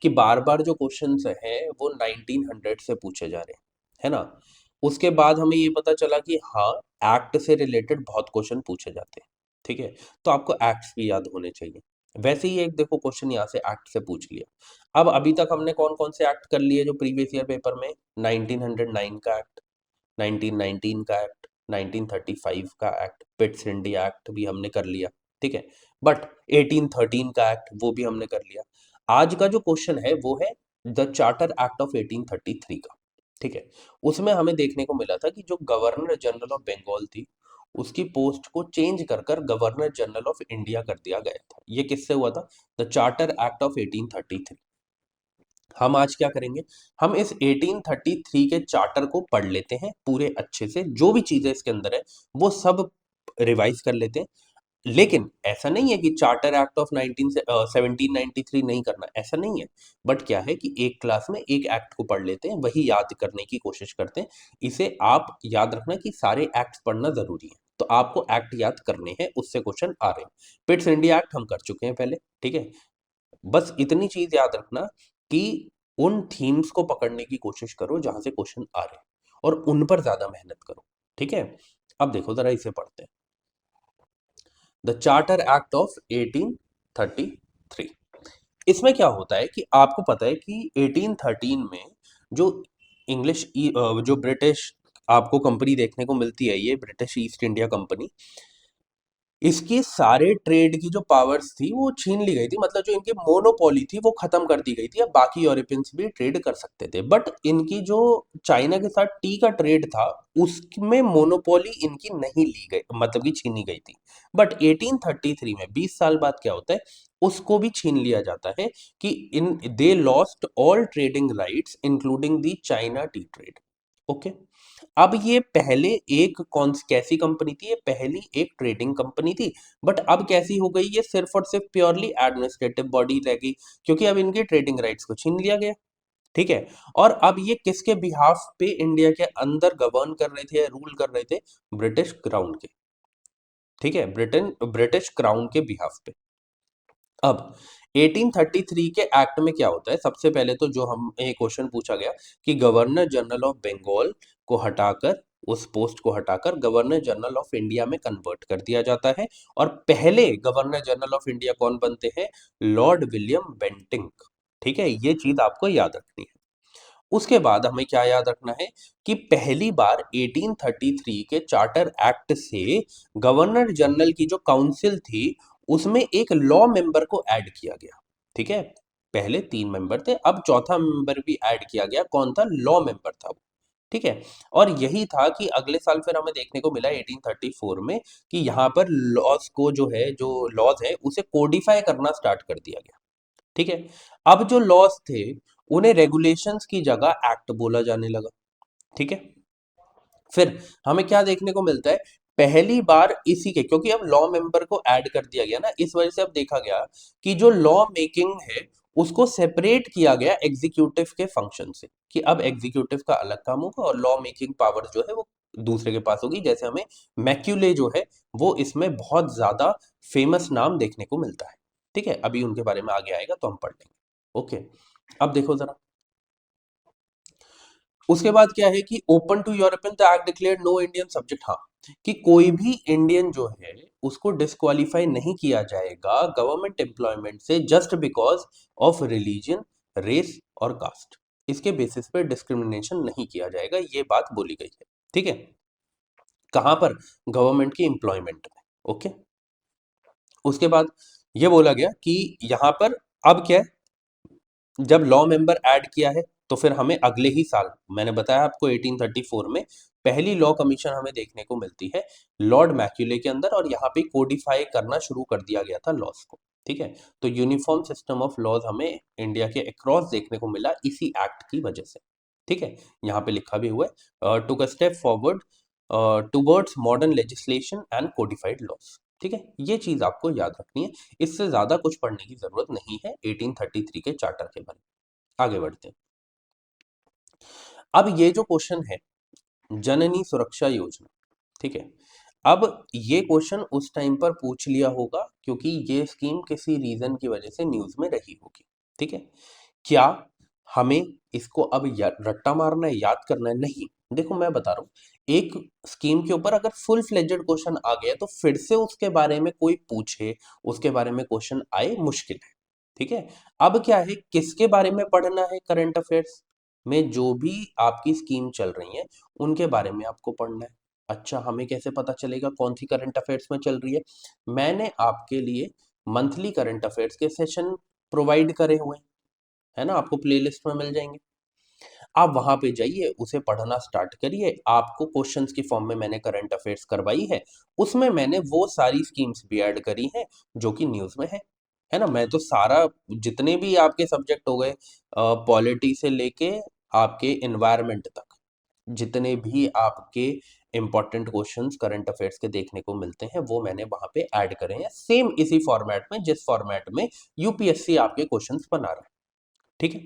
कि बार बार जो क्वेश्चंस हैं वो 1900 से पूछे जा रहे हैं, है ना। उसके बाद हमें ये पता चला कि हाँ, एक्ट से रिलेटेड बहुत क्वेश्चन पूछे जाते हैं, ठीक है। तो आपको एक्ट्स भी याद होने चाहिए। वैसे ही एक देखो क्वेश्चन यहाँ से एक्ट से पूछ लिया। अब अभी तक हमने कौन कौन से एक्ट कर लिए जो प्रीवियस ईयर पेपर में, 1909 का एक्ट, 1919 का एक्ट, 1935 का एक्ट, पिट्स इंडिया एक्ट भी हमने कर लिया, ठीक है। बट 1813 का एक्ट वो भी हमने कर लिया। आज का जो क्वेश्चन है वो है द चार्टर एक्ट ऑफ 1833 का, ठीक है। उसमें हमें देखने को मिला था कि जो गवर्नर जनरल ऑफ बंगाल थी उसकी पोस्ट को चेंज कर कर गवर्नर जनरल ऑफ इंडिया कर दिया गया था। ये किससे हुआ था, द चार्टर एक्ट ऑफ 1833। हम आज क्या करेंगे, हम इस 1833 के चार्टर को पढ़ लेते हैं पूरे अच्छे से, जो भी चीजें इसके अंदर है वो सब रिवाइज कर लेते हैं। लेकिन ऐसा नहीं है कि चार्टर एक्ट ऑफ 1793 नहीं करना, ऐसा नहीं है। बट क्या है कि एक क्लास में एक एक्ट को पढ़ लेते हैं, वही याद करने की कोशिश करते हैं। इसे आप याद रखना कि सारे एक्ट पढ़ना जरूरी है, तो आपको एक्ट याद करने हैं, उससे क्वेश्चन आ रहे हैं। पिट्स इंडिया एक्ट हम कर चुके हैं पहले, ठीक है। बस इतनी चीज याद रखना कि उन थीम्स को पकड़ने की कोशिश करो जहां से क्वेश्चन आ रहे हैं, और उन पर ज्यादा मेहनत करो, ठीक है। अब देखो जरा इसे पढ़ते हैं, द चार्टर एक्ट ऑफ 1833। इसमें क्या होता है कि आपको पता है कि 1813 में जो जो ब्रिटिश आपको कंपनी देखने को मिलती है, ये ब्रिटिश ईस्ट इंडिया कंपनी, इसकी सारे ट्रेड की जो पावर्स थी वो छीन ली गई थी, मतलब जो इनकी मोनोपोली थी वो खत्म कर दी गई थी। अब बाकी यूरोपियंस भी ट्रेड कर सकते थे, बट इनकी जो चाइना के साथ टी का ट्रेड था उसमें मोनोपोली इनकी नहीं ली गई, मतलब कि छीनी गई थी। बट 1833 में 20 साल बाद क्या होता है, उसको भी छीन लिया जाता है कि in they lost all trading rights including the China tea trade, okay. अब ये पहले एक कौन कैसी कंपनी थी, ये पहली एक ट्रेडिंग कंपनी थी, बट अब कैसी हो गई, ये सिर्फ और सिर्फ प्योरली एडमिनिस्ट्रेटिव बॉडी रह गई, क्योंकि अब इनके ट्रेडिंग राइट्स को छीन लिया गया, ठीक है। और अब ये किसके बिहाफ पे इंडिया के अंदर गवर्न कर रहे थे या रूल कर रहे थे, ब्रिटिश क्राउन के, ठीक है, ब्रिटिश क्राउन के बिहाफ पे। अब 1833 के एक्ट में क्या होता है, सबसे पहले तो जो हमें क्वेश्चन पूछा गया कि गवर्नर जनरल ऑफ बंगाल को हटाकर, उस पोस्ट को हटाकर गवर्नर जनरल ऑफ इंडिया में कन्वर्ट कर दिया जाता है, और पहले गवर्नर जनरल ऑफ इंडिया कौन बनते हैं, लॉर्ड विलियम बेंटिंक, ठीक है। ये चीज आपको याद रखनी है। उसके बाद हमें क्या याद रखना है कि पहली बार 1833 के चार्टर एक्ट से गवर्नर जनरल की जो काउंसिल थी उसमें एक लॉ मेंबर को ऐड किया गया। ठीक है, पहले 3 मेंबर थे, अब चौथा मेंबर भी ऐड किया गया। कौन था? लॉ मेंबर था वो। ठीक है, और यही था कि अगले साल फिर हमें देखने को मिला 1834 में कि यहाँ पर लॉज को जो है, जो लॉज है उसे कोडिफाई करना स्टार्ट कर दिया गया। ठीक है, अब जो लॉज थे उन्हें रेगुलेशंस की जगह एक्ट बोला जाने लगा। ठीक है, फिर हमें क्या देखने को मिलता है, पहली बार इसी के, क्योंकि अब लॉ मेंबर को ऐड कर दिया गया ना, इस वजह से अब देखा गया कि जो लॉ मेकिंग है उसको सेपरेट किया गया एग्जीक्यूटिव के फंक्शन से, कि अब एग्जीक्यूटिव का अलग काम होगा और लॉ मेकिंग पावर जो है वो दूसरे के पास होगी। जैसे हमें मैक्यूले जो है वो इसमें बहुत ज्यादा फेमस नाम देखने को मिलता है। ठीक है, अभी उनके बारे में आगे आएगा तो हम पढ़ लेंगे। ओके, अब देखो जरा, उसके बाद क्या है कि open to European the act declared no Indian subject. हाँ, कि कोई भी इंडियन जो है उसको डिस्क्वालीफाई नहीं किया जाएगा गवर्नमेंट एम्प्लॉयमेंट से just because of religion, race और कास्ट। इसके बेसिस पे डिस्क्रिमिनेशन नहीं किया जाएगा, ये बात बोली गई है। ठीक है, कहां पर? गवर्नमेंट की एम्प्लॉयमेंट में। ओके, उसके बाद ये बोला गया कि यहां पर अब क्या है, जब लॉ मेंबर ऐड किया है तो फिर हमें अगले ही साल, मैंने बताया आपको 1834 में पहली लॉ कमीशन हमें देखने को मिलती है लॉर्ड मैक्यूले के अंदर, और यहाँ पे कोडिफाई करना शुरू कर दिया गया था लॉस को। ठीक है, तो यूनिफॉर्म सिस्टम ऑफ लॉज हमें इंडिया के अक्रॉस देखने को मिला इसी एक्ट की वजह से। ठीक है, यहाँ पे लिखा भी हुआ है, took a step forward towards modern legislation and codified laws. ठीक है, ये चीज आपको याद रखनी है, इससे ज्यादा कुछ पढ़ने की जरूरत नहीं है 1833 के चार्टर के बारे में। आगे बढ़ते हैं। अब ये जो क्वेश्चन है, जननी सुरक्षा योजना। ठीक है, अब ये क्वेश्चन उस टाइम पर पूछ लिया होगा क्योंकि ये स्कीम किसी रीजन की वजह से न्यूज में रही होगी। ठीक है, क्या हमें इसको अब रट्टा मारना है, याद करना है? नहीं, देखो मैं बता रहा हूं, एक स्कीम के ऊपर अगर फुल फ्लेजेड क्वेश्चन आ गया तो फिर से उसके बारे में कोई पूछे, उसके बारे में क्वेश्चन आए, मुश्किल है। ठीक है, अब क्या है, किसके बारे में पढ़ना है? करंट अफेयर्स में जो भी आपकी स्कीम चल रही है उनके बारे में आपको पढ़ना है। अच्छा, हमें कैसे पता चलेगा कौन सी करंट अफेयर्स में चल रही है? मैंने आपके लिए मंथली करंट अफेयर्स के सेशन प्रोवाइड करे हुए हैं, है ना, आपको प्लेलिस्ट में मिल जाएंगे। आप वहां पे जाइए, उसे पढ़ना स्टार्ट करिए। आपको क्वेश्चंस की फॉर्म में मैंने करंट अफेयर्स करवाई है, उसमें मैंने वो सारी स्कीम्स भी ऐड करी हैं जो कि न्यूज में है ना। मैं तो सारा, जितने भी आपके सब्जेक्ट हो गए, पॉलिटी से लेके आपके एनवायरनमेंट तक, जितने भी आपके इंपॉर्टेंट क्वेश्चंस करंट अफेयर्स के देखने को मिलते हैं वो मैंने वहां पे ऐड करे हैं, सेम इसी फॉर्मेट में जिस फॉर्मेट में यूपीएससी आपके क्वेश्चंस बना रहा है। ठीक है,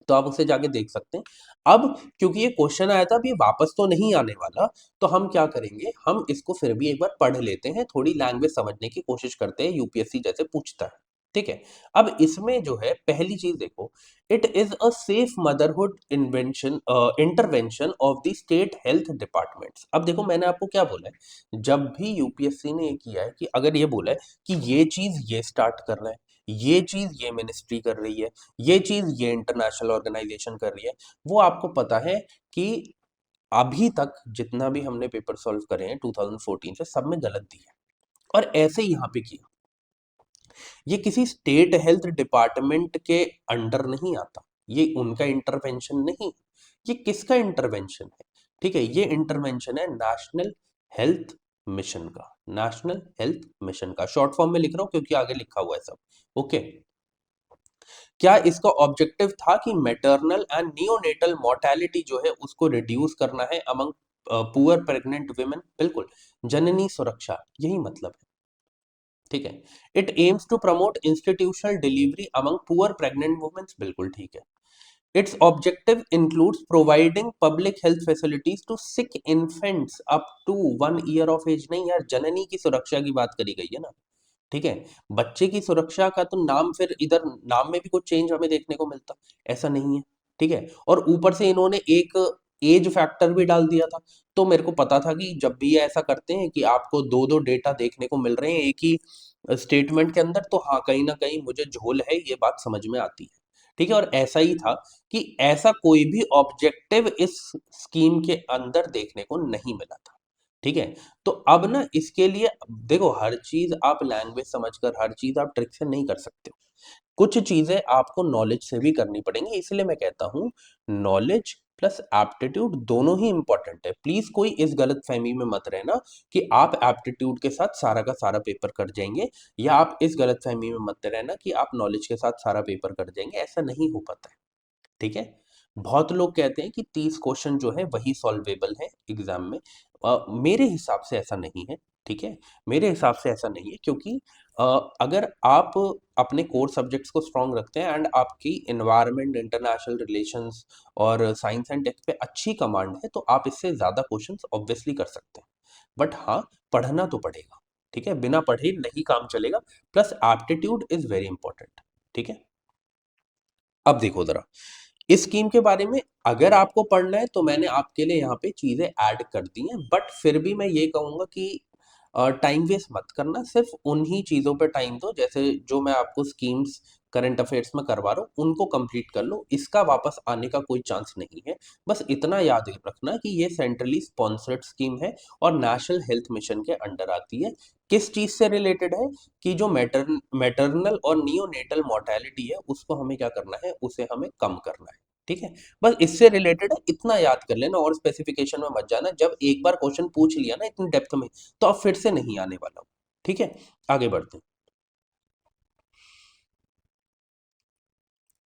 तो आप उसे जाके देख सकते हैं। अब क्योंकि ये क्वेश्चन आया था, अब ये वापस तो नहीं आने वाला, तो हम क्या करेंगे, हम इसको फिर भी एक बार पढ़ लेते हैं, थोड़ी लैंग्वेज समझने की कोशिश करते हैं, यूपीएससी जैसे पूछता है। ठीक है, अब इसमें जो है पहली चीज देखो, it is a safe motherhood invention intervention of the state health departments. अब देखो मैंने आपको क्या बोला है, जब भी यूपीएससी ने ये किया है कि अगर ये बोला है कि ये चीज ये स्टार्ट कर रहा है, ये चीज ये मिनिस्ट्री कर रही है, ये चीज ये इंटरनेशनल ऑर्गेनाइजेशन कर रही है, वो आपको पता है कि अभी तक जितना भी हमने पेपर सॉल्व करे हैं 2014 से, सब में गलत दी है। और ऐसे यहाँ पे किया, ये किसी स्टेट हेल्थ डिपार्टमेंट के अंडर नहीं आता, ये उनका इंटरवेंशन नहीं, ये किसका इंटरवेंशन है? ठीक है, ये इंटरवेंशन है नेशनल हेल्थ मिशन का। नेशनल हेल्थ मिशन का शॉर्ट फॉर्म में लिख रहा हूं क्योंकि आगे लिखा हुआ है सब। ओके, क्या इसका ऑब्जेक्टिव था कि मैटरनल एंड नियोनेटल मोर्टेलिटी जो है उसको रिड्यूस करना है अमंग पुअर प्रेग्नेंट वुमेन? बिल्कुल, जननी सुरक्षा, यही मतलब है। ठीक है, it aims to promote institutional delivery among poor pregnant women? बिल्कुल ठीक है। Its objective includes providing public health facilities to sick infants up to 1 year of age. नहीं यार, जननी की सुरक्षा की बात करी गई है ना। ठीक है, बच्चे की सुरक्षा का तो नाम फिर इधर नाम में भी कुछ चेंज हमें देखने को मिलता, ऐसा नहीं है। ठीक है, और ऊपर से इन्होंने एक एज फैक्टर भी डाल दिया था। तो मेरे को पता था कि जब भी ये ऐसा करते हैं कि आपको दो दो डेटा देखने को मिल रहे हैं एक ही स्टेटमेंट के अंदर, तो हाँ कहीं ना कहीं मुझे झोल है, ये बात समझ में आती है। ठीक है, और ऐसा ही था कि ऐसा कोई भी ऑब्जेक्टिव इस स्कीम के अंदर देखने को नहीं मिला था। ठीक है, तो अब ना इसके लिए देखो, हर चीज आप लैंग्वेज समझकर, हर चीज आप ट्रिक से नहीं कर सकते हो। कुछ चीजें आपको नॉलेज से भी करनी पड़ेंगी, इसलिए मैं कहता हूं नॉलेज प्लस एप्टीट्यूड दोनों ही इंपॉर्टेंट है। प्लीज कोई इस गलत फहमी में मत रहना कि आप एप्टीट्यूड के साथ सारा का सारा पेपर कर जाएंगे, या आप इस गलत फहमी में मत रहना कि आप नॉलेज के साथ सारा पेपर कर जाएंगे, ऐसा नहीं हो पाता है। ठीक है, बहुत लोग कहते हैं कि 30 क्वेश्चन जो है वही सॉल्वेबल है एग्जाम में। मेरे हिसाब से ऐसा नहीं है। ठीक है, मेरे हिसाब से ऐसा नहीं है, क्योंकि अ, अगर आप अपने कोर सब्जेक्ट्स को स्ट्रांग रखते हैं एंड आपकी एनवायरनमेंट, इंटरनेशनल रिलेशंस और साइंस एंड टेक पे अच्छी कमांड है, तो आप इससे ज़्यादा क्वेश्चंस ऑब्वियसली कर सकते हैं। बट हाँ, पढ़ना तो पड़ेगा। ठीक है, बिना पढ़े नहीं काम चलेगा। Plus aptitude is very important. ठीक है, अब देखो जरा इस स्कीम के बारे में, अगर आपको पढ़ना है तो मैंने आपके लिए यहाँ पे चीजें ऐड कर दी हैं, बट फिर भी मैं ये कहूंगा कि टाइम वेस्ट मत करना, सिर्फ उन्हीं चीजों पे टाइम दो जैसे जो मैं आपको स्कीम्स करंट अफेयर्स में करवा रहा हूँ, उनको कंप्लीट कर लो। इसका वापस आने का कोई चांस नहीं है। बस इतना याद रखना कि ये सेंट्रली स्पॉन्सर्ड स्कीम है और नेशनल हेल्थ मिशन के अंडर आती है। किस चीज से रिलेटेड है? कि जो मैटरनल और नियोनेटल मोर्टेलिटी है, उसको हमें क्या करना है, उसे हमें कम करना है। ठीक है, बस इससे रिलेटेड है, इतना याद कर लेना और स्पेसिफिकेशन में मत जाना। जब एक बार क्वेश्चन पूछ लिया ना इतनी डेप्थ में, तो अब फिर से नहीं आने वाला हूं। ठीक है, आगे बढ़ते हैं।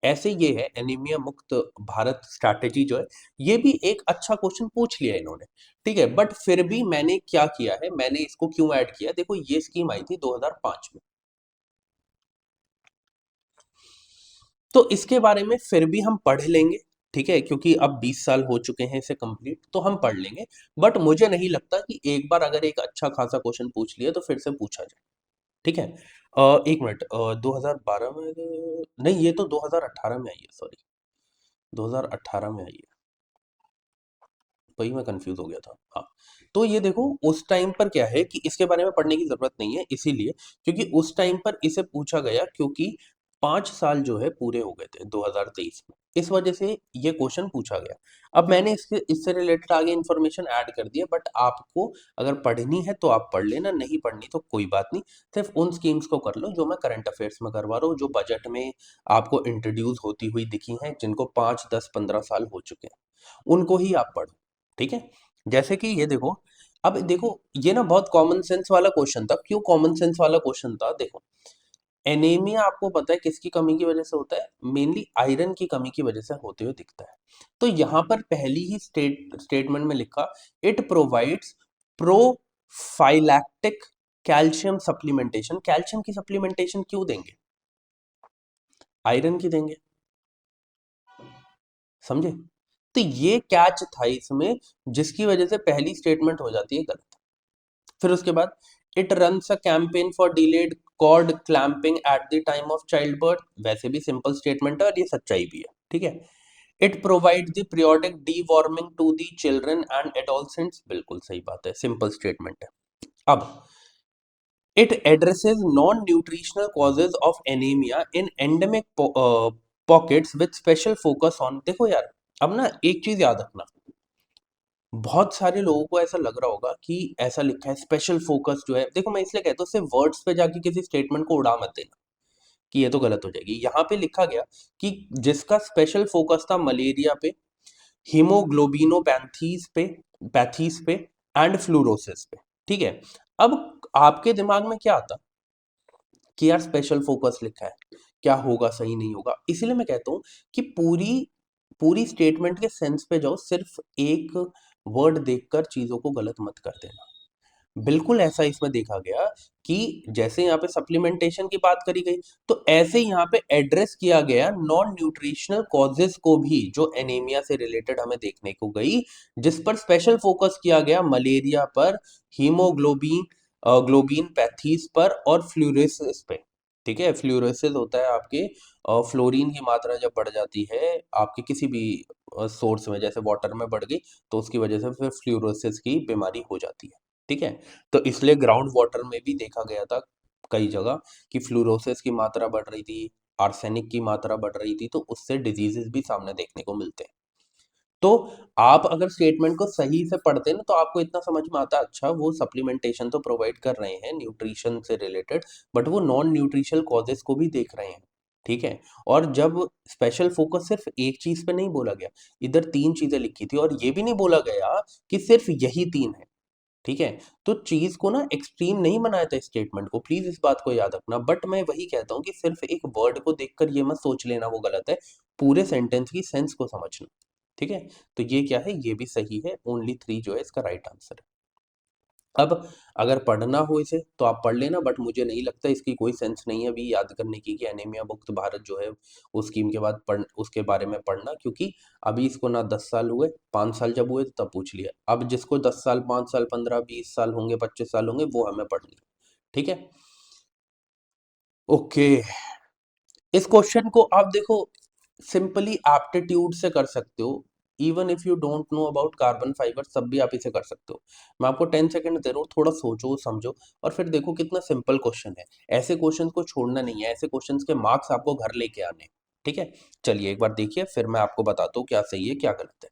ऐसे ये है एनीमिया मुक्त भारत स्ट्रैटेजी जो है, ये भी एक अच्छा क्वेश्चन पूछ लिया इन्होंने। ठीक है, बट फिर भी मैंने क्या किया है, मैंने इसको क्यों ऐड किया, देखो ये स्कीम आई थी 2005 में, तो इसके बारे में फिर भी हम पढ़ लेंगे। ठीक है, क्योंकि अब 20 साल हो चुके हैं इसे कंप्लीट, तो हम पढ़ लेंगे। बट मुझे नहीं लगता कि एक बार अगर एक अच्छा खासा क्वेश्चन पूछ लिया तो फिर से पूछा जाए। ठीक है, एक मिनट, 2012 में नहीं, ये तो 2018 में आई है, सॉरी, 2018 में आई है। वही मैं कंफ्यूज हो गया था। हाँ, तो ये देखो उस टाइम पर क्या है कि इसके बारे में पढ़ने की जरूरत नहीं है, इसीलिए क्योंकि उस टाइम पर इसे पूछा गया, क्योंकि 5 साल जो है पूरे हो गए थे 2023 में, इस वजह से ये क्वेश्चन पूछा गया। अब मैंने इससे रिलेटेड आगे इन्फॉर्मेशन ऐड कर दी है, बट आपको अगर पढ़नी है तो आप पढ़ लेना, नहीं पढ़नी तो कोई बात नहीं। सिर्फ उन स्कीम्स को कर लो जो मैं करंट अफेयर्स में करवा रहा हूँ, जो बजट में आपको इंट्रोड्यूस होती हुई दिखी हैं, जिनको 5 10 15 साल हो चुके हैं, उनको ही आप पढ़ो। ठीक है, जैसे कि ये देखो, अब देखो ये ना बहुत कॉमन सेंस वाला क्वेश्चन था। क्यों कॉमन सेंस वाला क्वेश्चन था? देखो, एनीमिया आपको पता है किसकी कमी की वजह से होता है? मेनली आयरन की कमी की वजह से होते हुए दिखता है। तो यहां पर पहली ही स्टेटमेंट में लिखा, it provides prophylactic calcium supplementation. Calcium की सप्लीमेंटेशन क्यों देंगे? आयरन की देंगे। समझे? तो ये कैच था इसमें, जिसकी वजह से पहली स्टेटमेंट हो जाती है गलत। फिर उसके बाद, it runs a campaign for delayed cord clamping at the time of child birth. वैसे भी सिंपल स्टेटमेंट है और ये सच्चाई भी है। ठीक है, it provide the periodic deworming to the children and adolescents. बिल्कुल सही बात है, सिंपल स्टेटमेंट है। अब, it addresses non nutritional causes of anaemia in endemic pockets with special focus on. देखो यार, अब ना एक चीज याद रखना, बहुत सारे लोगों को ऐसा लग रहा होगा कि ऐसा लिखा है स्पेशल फोकस जो है, देखो मैं इसलिए कहता हूँ सिर्फ वर्ड्स पे जाके किसी स्टेटमेंट को उड़ा मत देना कि ये तो गलत हो जाएगी। यहाँ पे लिखा गया कि जिसका स्पेशल फोकस था मलेरिया पे, हीमोग्लोबिनोपैथीज पे, पैथीज पे एंड फ्लूरोसिस पे। ठीक है, अब आपके दिमाग में क्या आता कि यार स्पेशल फोकस लिखा है, क्या होगा, सही नहीं होगा? इसलिए मैं कहता हूँ कि पूरी पूरी स्टेटमेंट के सेंस पे जाओ, सिर्फ एक वर्ड देखकर चीजों को गलत मत कर देना। बिल्कुल ऐसा इसमें देखा गया कि जैसे यहाँ पे सप्लीमेंटेशन की बात करी गई, तो ऐसे ही यहाँ पे एड्रेस किया गया नॉन न्यूट्रिशनल कॉजेज को भी, जो एनीमिया से रिलेटेड हमें देखने को गई, जिस पर स्पेशल फोकस किया गया मलेरिया पर, हीमोग्लोबिन ग्लोबिन पैथीज पर और फ्लूरोसिस पे। ठीक है, फ्लूरोसिस होता है आपके फ्लोरीन की मात्रा जब बढ़ जाती है आपके किसी भी सोर्स में, जैसे वाटर में बढ़ गई, तो उसकी वजह से फिर फ्लूरोसिस की बीमारी हो जाती है। ठीक है, तो इसलिए ग्राउंड वाटर में भी देखा गया था कई जगह कि फ्लूरोसिस की मात्रा बढ़ रही थी, आर्सेनिक की मात्रा बढ़ रही थी, तो उससे डिजीजेस भी सामने देखने को मिलते हैं। तो आप अगर स्टेटमेंट को सही से पढ़ते हैं ना, तो आपको इतना समझ में आता है, अच्छा वो सप्लीमेंटेशन तो प्रोवाइड कर रहे हैं न्यूट्रिशन से रिलेटेड, बट वो नॉन न्यूट्रिशनल कॉजेस को भी देख रहे हैं। ठीक है। और जब स्पेशल फोकस सिर्फ एक चीज पे नहीं बोला गया, इधर तीन चीजें लिखी थी, और ये भी नहीं बोला गया कि सिर्फ यही तीन है। ठीक है। तो चीज को ना एक्सट्रीम नहीं बनाया था स्टेटमेंट को, प्लीज इस बात को याद रखना। बट मैं वही कहता हूँ कि सिर्फ एक वर्ड को देखकर ये मत सोच लेना वो गलत है, पूरे सेंटेंस की सेंस को समझना। ठीक है। तो ये क्या है, ये भी सही है, ओनली 3 जो है इसका राइट आंसर है। अब अगर पढ़ना हो इसे तो आप पढ़ लेना, बट मुझे नहीं लगता इसकी कोई सेंस नहीं है अभी याद करने की कि एनीमिया मुक्त भारत जो है उस स्कीम के बाद उसके बारे में पढ़ना, क्योंकि अभी इसको ना 10 साल हुए, 5 साल जब हुए तब पूछ लिया। अब जिसको 10 साल, 5 साल, 15, 20 साल होंगे, 25 साल होंगे, वो हमें पढ़नी है। ठीक है। ओके। इस क्वेश्चन को आप देखो, सिंपली एप्टीट्यूड से कर सकते हो। Even if you don't know about carbon fibre, तब भी आप इसे कर सकते हो। मैं आपको 10 सेकंड दे रहा हूँ, थोड़ा सोचो समझो, और फिर देखो कितना सिंपल क्वेश्चन है। ऐसे क्वेश्चंस को छोड़ना नहीं है, ऐसे क्वेश्चंस के मार्क्स आपको घर लेके आने हैं। ठीक है। चलिए एक बार देखिए, फिर मैं आपको बताता हूँ क्या सही है क्या गलत है।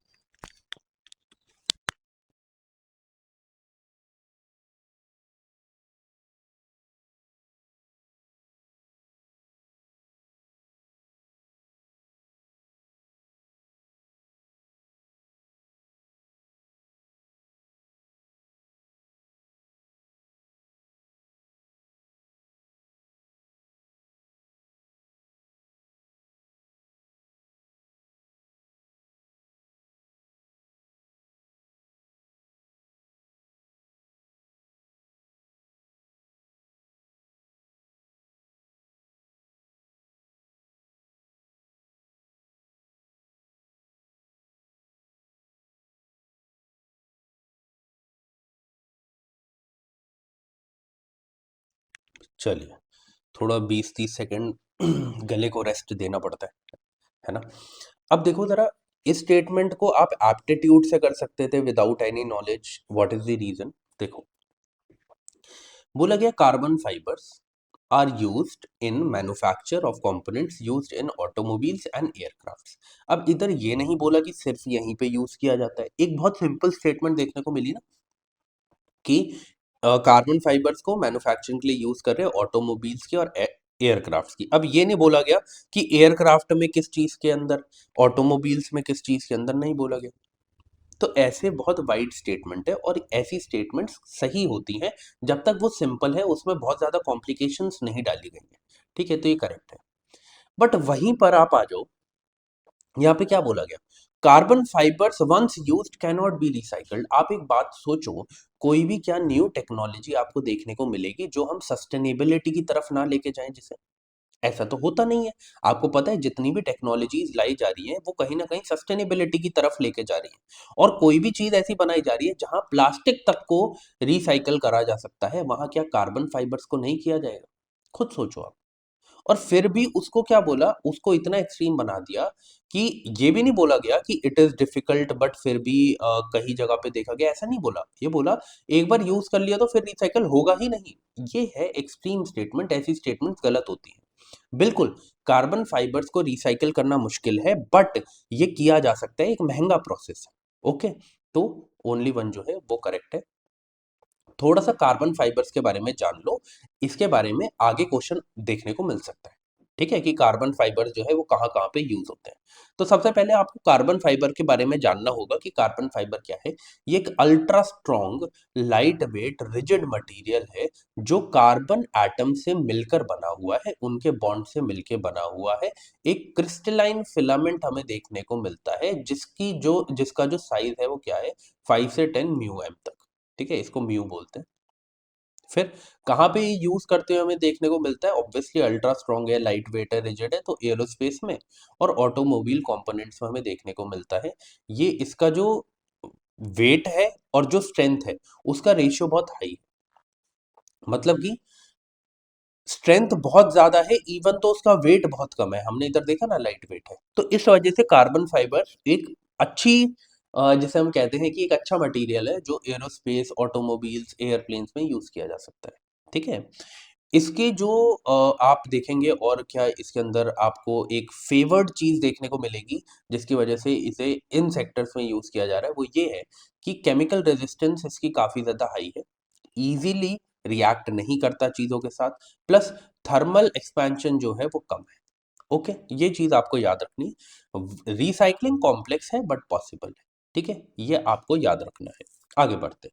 चलिए, थोड़ा 20-30 सेकंड गले को रेस्ट देना पड़ता है ना। अब देखो जरा, इस स्टेटमेंट को आप एप्टीट्यूड से कर सकते थे, without any knowledge. What is the reason? देखो, बोला गया carbon fibres are used in manufacture of components used in automobiles and aircrafts. अब इधर ये नहीं बोला कि सिर्फ यहीं पे यूज किया जाता है। एक बहुत सिंपल स्टेटमेंट देखने को मिली ना, कि कार्बन फाइबर्स को मैन्युफैक्चरिंग के लिए यूज कर रहे हैं ऑटोमोबाइल्स की और एयरक्राफ्ट्स की। अब ये नहीं बोला गया कि एयरक्राफ्ट में किस चीज के अंदर, ऑटोमोबाइल्स में किस चीज के अंदर, नहीं बोला गया। तो ऐसे बहुत वाइड स्टेटमेंट है, और ऐसी स्टेटमेंट्स सही होती हैं जब तक वो सिंपल है, उसमें बहुत ज्यादा कॉम्प्लिकेशंस नहीं डाली गई है। ठीक है, तो ये करेक्ट है। बट वहीं पर आप आ जाओ, यहाँ पे क्या बोला गया, carbon fibres once used can not be recycled. आप एक बात सोचो, कोई भी क्या न्यू टेक्नोलॉजी आपको देखने को मिलेगी जो हम सस्टेनेबिलिटी की तरफ ना लेके जाएं जिसे? ऐसा तो होता नहीं है। आपको पता है जितनी भी टेक्नोलॉजीज लाई जा रही है वो कहीं ना कहीं सस्टेनेबिलिटी की तरफ लेके जा रही है। और कोई भी चीज ऐसी बनाई जा रही है जहां प्लास्टिक तक को रिसाइकल करा जा सकता है, वहां क्या कार्बन फाइबर्स को नहीं किया जाएगा? खुद सोचो आप। और फिर भी उसको क्या बोला, उसको इतना एक्सट्रीम बना दिया कि ये भी नहीं बोला गया कि इट इज डिफिकल्ट, बट फिर भी कहीं जगह पे देखा गया, ऐसा नहीं बोला। ये बोला एक बार यूज कर लिया तो फिर रिसाइकल होगा ही नहीं। ये है एक्सट्रीम स्टेटमेंट, ऐसी स्टेटमेंट गलत होती है। बिल्कुल, कार्बन फाइबर्स को रिसाइकल करना मुश्किल है, बट ये किया जा सकता है, एक महंगा प्रोसेस है। ओके। तो ओनली वन जो है वो करेक्ट है। थोड़ा सा कार्बन फाइबर्स के बारे में जान लो, इसके बारे में आगे क्वेश्चन देखने को मिल सकता है। ठीक है, कि कार्बन फाइबर जो है वो कहाँ कहाँ पे यूज होते हैं। तो सबसे पहले आपको कार्बन फाइबर के बारे में जानना होगा कि कार्बन फाइबर क्या है। ये एक ultra strong, light weight, rigid material है, जो कार्बन एटम से मिलकर बना हुआ है, उनके बॉन्ड से मिलकर बना हुआ है। एक क्रिस्टलाइन फिलामेंट हमें देखने को मिलता है, जिसका जो साइज है वो क्या है, 5 से 10 म्यू एम तक। ठीक है, इसको म्यू बोलते हैं। फिर कहाँ पे ये यूज करते हुए हमें देखने को मिलता है? ऑब्वियसली अल्ट्रा स्ट्रॉन्ग है, लाइट वेट है, रिजिड है, तो एरोस्पेस में और ऑटोमोबाइल कंपोनेंट्स में हमें देखने को मिलता है। ये इसका जो वेट है और जो स्ट्रेंथ है, उसका रेशियो बहुत हाई है। मतलब कि स्ट्रेंथ बहुत ज्यादा है, इवन तो उसका वेट बहुत कम है। हमने इधर देखा ना, लाइट वेट है। तो इस वजह से कार्बन फाइबर एक अच्छी, जिसे हम कहते हैं कि एक अच्छा मटेरियल है, जो एरोस्पेस, ऑटोमोबाइल्स, एयरप्लेन्स में यूज किया जा सकता है। ठीक है। इसके जो आप देखेंगे और क्या इसके अंदर आपको एक फेवर्ड चीज देखने को मिलेगी जिसकी वजह से इसे इन सेक्टर्स में यूज किया जा रहा है, वो ये है कि केमिकल रेजिस्टेंस इसकी काफी ज्यादा हाई है, इजीली रिएक्ट नहीं करता चीजों के साथ, प्लस थर्मल एक्सपेंशन जो है वो कम है। ओके, ये चीज आपको याद रखनी। रिसाइकलिंग कॉम्प्लेक्स है बट पॉसिबल है, ठीक है, ये आपको याद रखना है। आगे बढ़ते।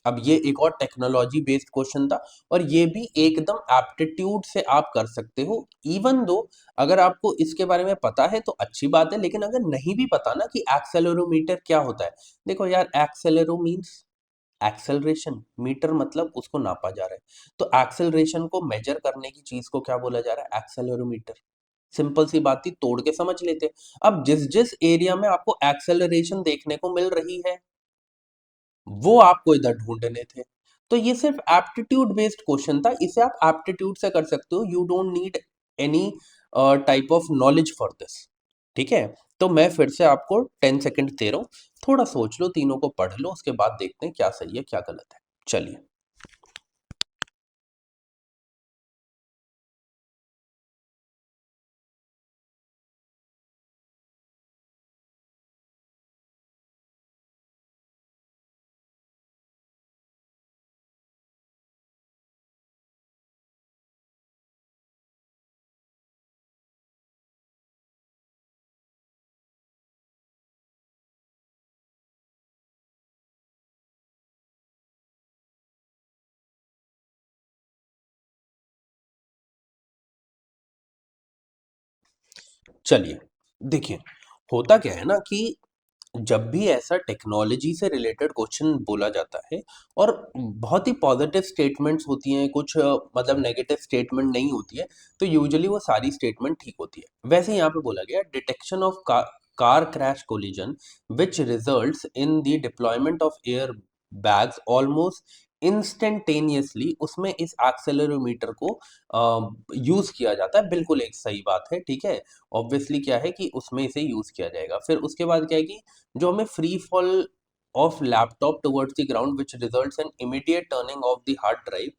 अब ये एक और टेक्नोलॉजी बेस्ड क्वेश्चन था, और ये भी एकदम एप्टीट्यूड से आप कर सकते हो। इवन दो अगर आपको इसके बारे में पता है तो अच्छी बात है, लेकिन अगर नहीं भी पता ना कि एक्सेलेरोमीटर क्या होता है, देखो यार, एक्सेलेरो मीन्स एक्सेलरेशन, मीटर मतलब उसको नापा जा रहा है, तो एक्सेलरेशन को मेजर करने की चीज को क्या बोला जा रहा है, एक्सेलेरोमीटर। सिंपल सी बात थी, तोड़ के समझ लेते। अब जिस जिस एरिया में आपको एक्सेलरेशन देखने को मिल रही है वो आपको इधर ढूंढने थे। तो ये सिर्फ एप्टीट्यूड बेस्ड क्वेश्चन था, इसे आप एप्टीट्यूड से कर सकते हो, you don't need any type of knowledge for this, ठीक है। तो मैं फिर से आपको 10 सेकंड दे रहा हूँ, थोड़ा सोच लो, तीनों को पढ़ लो, उसके बाद देखते हैं क्या सही है क्या गलत है। चलिए। चलिए, देखिए, होता क्या है ना कि जब भी ऐसा टेक्नोलॉजी से रिलेटेड क्वेश्चन बोला जाता है और बहुत ही पॉजिटिव स्टेटमेंट्स होती हैं, कुछ मतलब नेगेटिव स्टेटमेंट नहीं होती है, तो यूजुअली वो सारी स्टेटमेंट ठीक होती है। वैसे यहाँ पे बोला गया detection of car crash collision which results in the deployment of air bags almost instantaneously, उसमें इस एक्सेलरोमीटर को यूज किया जाता है। बिल्कुल एक सही बात है, ठीक है। ऑब्वियसली क्या है कि उसमें इसे यूज किया जाएगा। फिर उसके बाद क्या है कि जो हमें free fall of laptop towards the ground which results in immediate turning of the hard drive,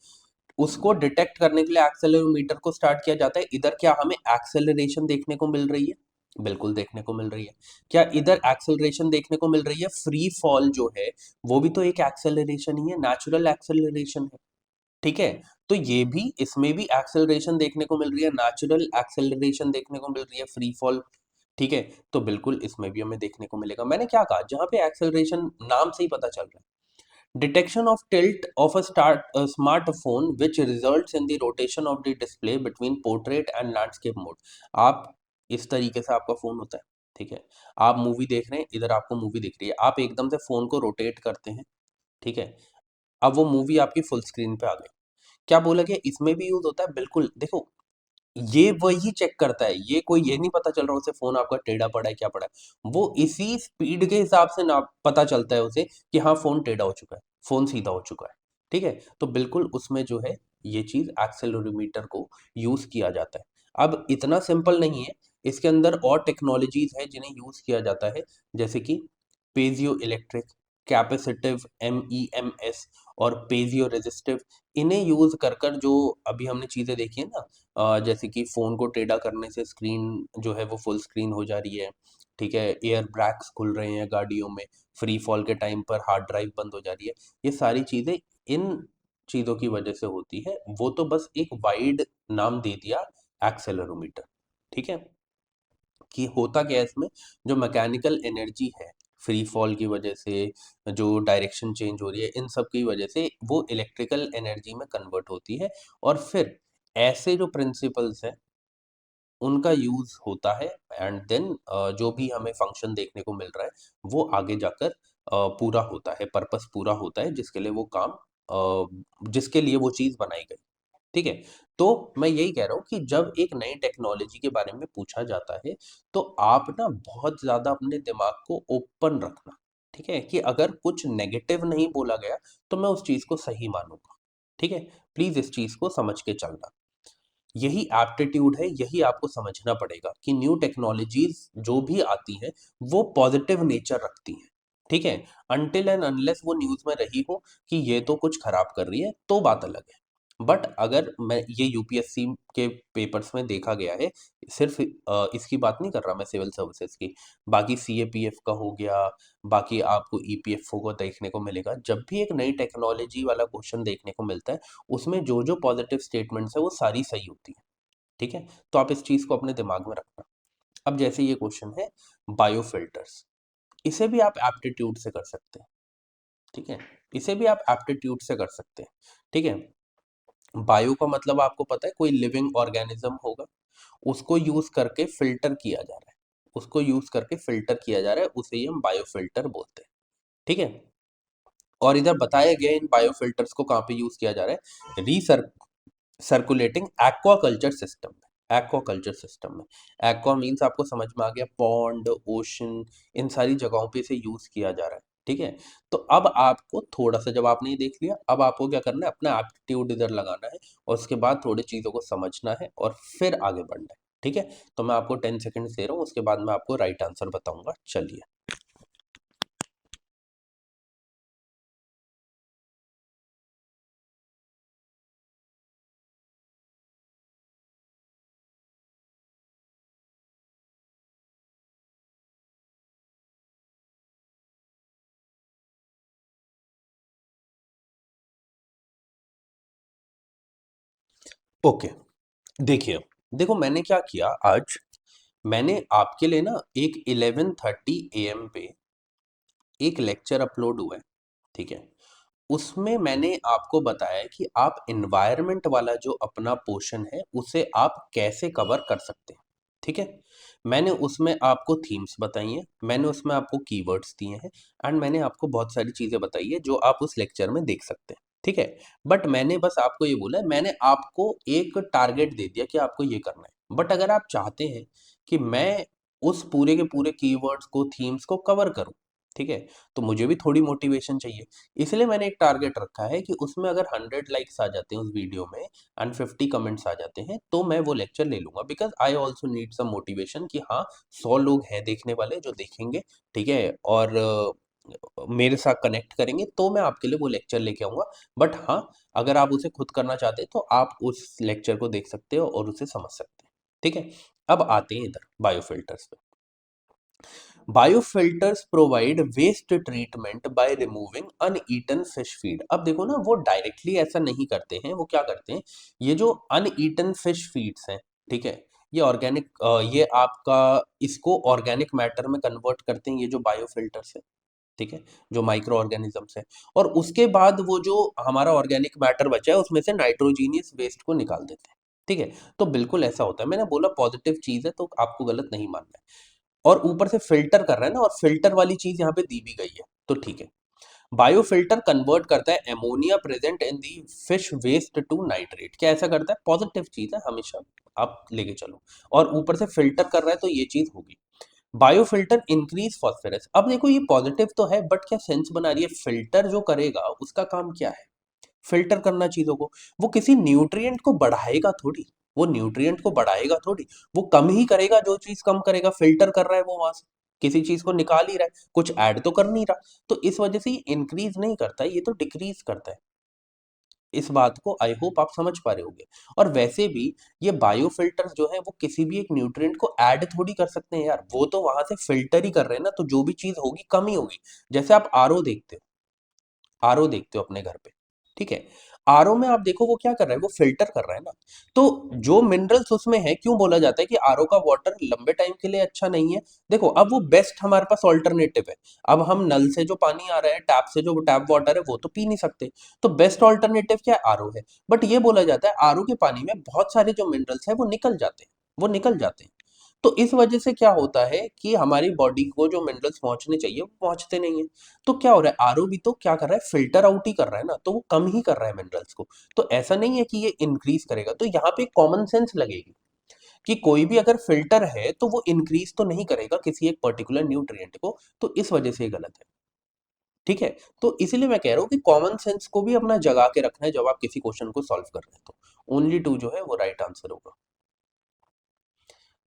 उसको डिटेक्ट करने के लिए एक्सेलरोमीटर को स्टार्ट किया जाता है। इधर क्या हमें एक्सेलरेशन देखने को मिल रही है, बिल्कुल देखने को मिल रही है। क्या इधर एक्सेलरेशन देखने को मिल रही है, फ्री फॉल जो है वो भी तो एक एक्सेलरेशन ही है, नेचुरल एक्सेलरेशन है, ठीक है। तो ये भी, इसमें भी एक्सेलरेशन देखने को मिल रही है, नेचुरल एक्सेलरेशन देखने को मिल रही है, फ्री फॉल, ठीक है। तो बिल्कुल इसमें भी हमें देखने को मिलेगा। मैंने क्या कहा, जहां पे एक्सेलरेशन नाम से ही पता चल रहा है, detection of tilt of smartphone which results in the rotation of the display between portrait and landscape mode. आप इस तरीके से आपका फोन होता है, ठीक है। आप मूवी देख रहे हैं, इधर आपको मूवी दिख रही है, आप एकदम से फोन को रोटेट करते हैं, ठीक है। अब वो मूवी आपकी फुल स्क्रीन पे आ गई। क्या बोला गया, इसमें भी यूज होता है, बिल्कुल। देखो, ये वही चेक करता है, ये कोई ये नहीं पता चल रहा उसे फोन आपका टेढ़ा पड़ा है क्या पड़ा है, वो इसी स्पीड के हिसाब से ना पता चलता है उसे कि हाँ फोन टेढ़ा हो चुका है, फोन सीधा हो चुका है, ठीक है। तो बिल्कुल उसमें जो है ये चीज एक्सेलरोमीटर को यूज किया जाता है। अब इतना सिंपल नहीं है, इसके अंदर और टेक्नोलॉजीज है जिन्हें यूज किया जाता है, जैसे कि पेजियो इलेक्ट्रिक, कैपेसिटिव, MEMS, और पेजियो रेजिस्टिव। इन्हें यूज कर कर जो अभी हमने चीजें देखी है ना, जैसे कि फ़ोन को टेढ़ा करने से स्क्रीन जो है वो फुल स्क्रीन हो जा रही है, ठीक है, एयर बैग्स खुल रहे हैं गाड़ियों में, फ्री फॉल के टाइम पर हार्ड ड्राइव बंद हो जा रही है, ये सारी चीज़ें इन चीज़ों की वजह से होती है। वो तो बस एक वाइड नाम दे दिया एक्सेलरोमीटर, ठीक है। कि होता क्या है इसमें, जो मैकेनिकल एनर्जी है फ्री फॉल की वजह से, जो डायरेक्शन चेंज हो रही है, इन सब की वजह से वो इलेक्ट्रिकल एनर्जी में कन्वर्ट होती है, और फिर ऐसे जो प्रिंसिपल्स हैं उनका यूज होता है, एंड देन जो भी हमें फंक्शन देखने को मिल रहा है वो आगे जाकर पूरा होता है, पर्पस पूरा होता है जिसके लिए वो काम, जिसके लिए वो चीज बनाई गई, ठीक है। तो मैं यही कह रहा हूँ कि जब एक नई टेक्नोलॉजी के बारे में पूछा जाता है तो आप ना बहुत ज्यादा अपने दिमाग को ओपन रखना, ठीक है, कि अगर कुछ नेगेटिव नहीं बोला गया तो मैं उस चीज को सही मानूंगा, ठीक है। प्लीज इस चीज को समझ के चलना, यही एप्टीट्यूड है, यही आपको समझना पड़ेगा कि न्यू टेक्नोलॉजीज जो भी आती हैं वो पॉजिटिव नेचर रखती हैं, ठीक है, अनटिल एंड अनलेस वो न्यूज़ में रही हो कि ये तो कुछ खराब कर रही है, तो बात अलग है। बट अगर मैं ये यूपीएससी के पेपर्स में देखा गया है, सिर्फ इसकी बात नहीं कर रहा मैं सिविल सर्विसेज की, बाकी सीएपीएफ का हो गया, बाकी आपको ईपीएफओ को देखने को मिलेगा। जब भी एक नई टेक्नोलॉजी वाला क्वेश्चन देखने को मिलता है, उसमें जो जो पॉजिटिव स्टेटमेंट्स है वो सारी सही होती है। ठीक है, तो आप इस चीज़ को अपने दिमाग में रखना। अब जैसे ये क्वेश्चन है बायोफिल्टर्स, इसे भी आप एप्टीट्यूड से कर सकते हैं। ठीक है, इसे भी आप एप्टीट्यूड से कर सकते हैं। ठीक है, बायो का मतलब आपको पता है कोई लिविंग ऑर्गेनिज्म होगा, उसको यूज करके फिल्टर किया जा रहा है, उसको यूज करके फिल्टर किया जा रहा है, उसे ही हम बायोफिल्टर बोलते हैं। ठीक है, और इधर बताया गया इन बायोफिल्टर्स को कहाँ पे यूज किया जा रहा है, सर्कुलेटिंग एक्वाकल्चर सिस्टम में। एक्वाकल्चर सिस्टम में, एक्वा मीन्स आपको समझ में आ गया, पॉन्ड, ओशन, इन सारी जगहों पे इसे यूज किया जा रहा है। ठीक है, तो अब आपको थोड़ा सा, जब आपने ये देख लिया, अब आपको क्या करना है, अपना एप्टीट्यूड इधर लगाना है और उसके बाद थोड़ी चीज़ों को समझना है और फिर आगे बढ़ना है। ठीक है, तो मैं आपको 10 सेकेंड्स दे रहा हूँ, उसके बाद मैं आपको राइट आंसर बताऊंगा। चलिए। ओके, देखिए, देखो मैंने क्या किया आज, मैंने आपके लिए ना एक 11:30 AM पे एक लेक्चर अपलोड हुआ है। ठीक है, उसमें मैंने आपको बताया है कि आप एनवायरनमेंट वाला जो अपना पोर्शन है उसे आप कैसे कवर कर सकते हैं। ठीक है, मैंने उसमें आपको थीम्स बताई हैं, मैंने उसमें आपको कीवर्ड्स दिए हैं, एंड मैंने आपको बहुत सारी चीज़ें बताई है जो आप उस लेक्चर में देख सकते हैं। ठीक है, बट मैंने बस आपको ये बोला है, मैंने आपको एक टारगेट दे दिया कि आपको ये करना है। बट अगर आप चाहते हैं कि मैं उस पूरे के पूरे कीवर्ड्स को, थीम्स को कवर करूं, ठीक है, तो मुझे भी थोड़ी मोटिवेशन चाहिए। इसलिए मैंने एक टारगेट रखा है कि उसमें अगर 100 लाइक्स आ जाते हैं उस वीडियो में एंड 50 कमेंट्स आ जाते हैं, तो मैं वो लेक्चर ले लूंगा, because I also need some motivation कि हाँ, 100 लोग हैं देखने वाले जो देखेंगे। ठीक है, और मेरे साथ कनेक्ट करेंगे, तो मैं आपके लिए वो लेक्चर लेके आऊंगा। बट हाँ, अगर आप उसे खुद करना चाहते हैं तो आप उस लेक्चर को देख सकते हो और उसे समझ सकते हैं। ठीक है, अब आते हैं इधर बायोफिल्टर्स पे। Biofilters provide waste treatment by removing uneaten fish feed. अब देखो ना, वो डायरेक्टली ऐसा नहीं करते हैं, वो क्या करते हैं, ये जो अनईटन फिश फीड्स हैं, ठीक है, ये ऑर्गेनिक, ये आपका इसको ऑर्गेनिक मैटर में कन्वर्ट करते हैं, ये जो बायोफिल्टर्स है। ठीक है, जो माइक्रो ऑर्गेनिजम्स है, और उसके बाद वो जो हमारा ऑर्गेनिक मैटर बचा है उसमें से नाइट्रोजीनियस वेस्ट को निकाल देते हैं। ठीक है, तो बिल्कुल ऐसा होता है, मैंने बोला पॉजिटिव चीज है तो आपको गलत नहीं मानना है। और ऊपर से फिल्टर कर रहा है ना, और फिल्टर वाली चीज यहाँ पे दी भी गई है, तो ठीक है। बायोफिल्टर कन्वर्ट करता है ammonia present in the fish waste to nitrate. क्या ऐसा करता है, पॉजिटिव चीज है हमेशा, आप लेके चलो। और ऊपर से फिल्टर कर रहा है, तो ये चीज होगी। Biofilter increase phosphorus. अब देखो ये पॉजिटिव तो है, बट क्या सेंस बना रही है, फिल्टर जो करेगा उसका काम क्या है, फिल्टर करना चीजों को। वो किसी न्यूट्रिएंट को बढ़ाएगा थोड़ी, वो न्यूट्रिएंट को बढ़ाएगा थोड़ी, वो कम ही करेगा, जो चीज कम करेगा, फिल्टर कर रहा है वो वहां से, किसी चीज को निकाल ही रहा है, कुछ ऐड तो कर नहीं रहा। तो इस वजह से ये इंक्रीज नहीं करता है, ये तो डिक्रीज करता है। इस बात को आई होप आप समझ पा रहे होंगे। और वैसे भी ये बायोफिल्टर्स जो है वो किसी भी एक न्यूट्रिएंट को ऐड थोड़ी कर सकते हैं यार, वो तो वहां से फिल्टर ही कर रहे हैं ना, तो जो भी चीज होगी कम ही होगी। जैसे आप आरओ देखते हो, आरओ देखते हो अपने घर पे, ठीक है, आरओ में आप देखो वो क्या कर रहा है, वो फिल्टर कर रहा है ना। तो जो मिनरल्स उसमें है, क्यों बोला जाता है कि आरओ का वाटर लंबे टाइम के लिए अच्छा नहीं है, देखो अब वो बेस्ट हमारे पास ऑल्टरनेटिव है। अब हम नल से जो पानी आ रहा है, टैप से जो टैप वाटर है, वो तो पी नहीं सकते, तो बेस्ट ऑल्टरनेटिव क्या है, आरओ है। बट ये बोला जाता है आरओ के पानी में बहुत सारे जो मिनरल्स है वो निकल जाते हैं, वो निकल जाते हैं। तो इस वजह से क्या होता है कि हमारी बॉडी को जो मिनरल्स पहुंचने चाहिए वो पहुंचते नहीं है। तो क्या हो रहा है, आरओ भी तो क्या कर रहा है, फिल्टर आउट ही कर रहा है ना, तो वो कम ही कर रहा है मिनरल्स को। तो ऐसा नहीं है कि ये इंक्रीज करेगा। तो यहाँ पे कॉमन सेंस लगेगी कि कोई भी अगर फिल्टर है तो वो इंक्रीज तो नहीं करेगा किसी एक पर्टिकुलर न्यूट्रिएंट को, तो इस वजह से ये गलत है। ठीक है, तो इसीलिए मैं कह रहा हूँ कि कॉमन सेंस को भी अपना जगा के रखना है जब आप किसी क्वेश्चन को सॉल्व कर रहे हैं, तो ओनली टू जो है वो राइट आंसर होगा।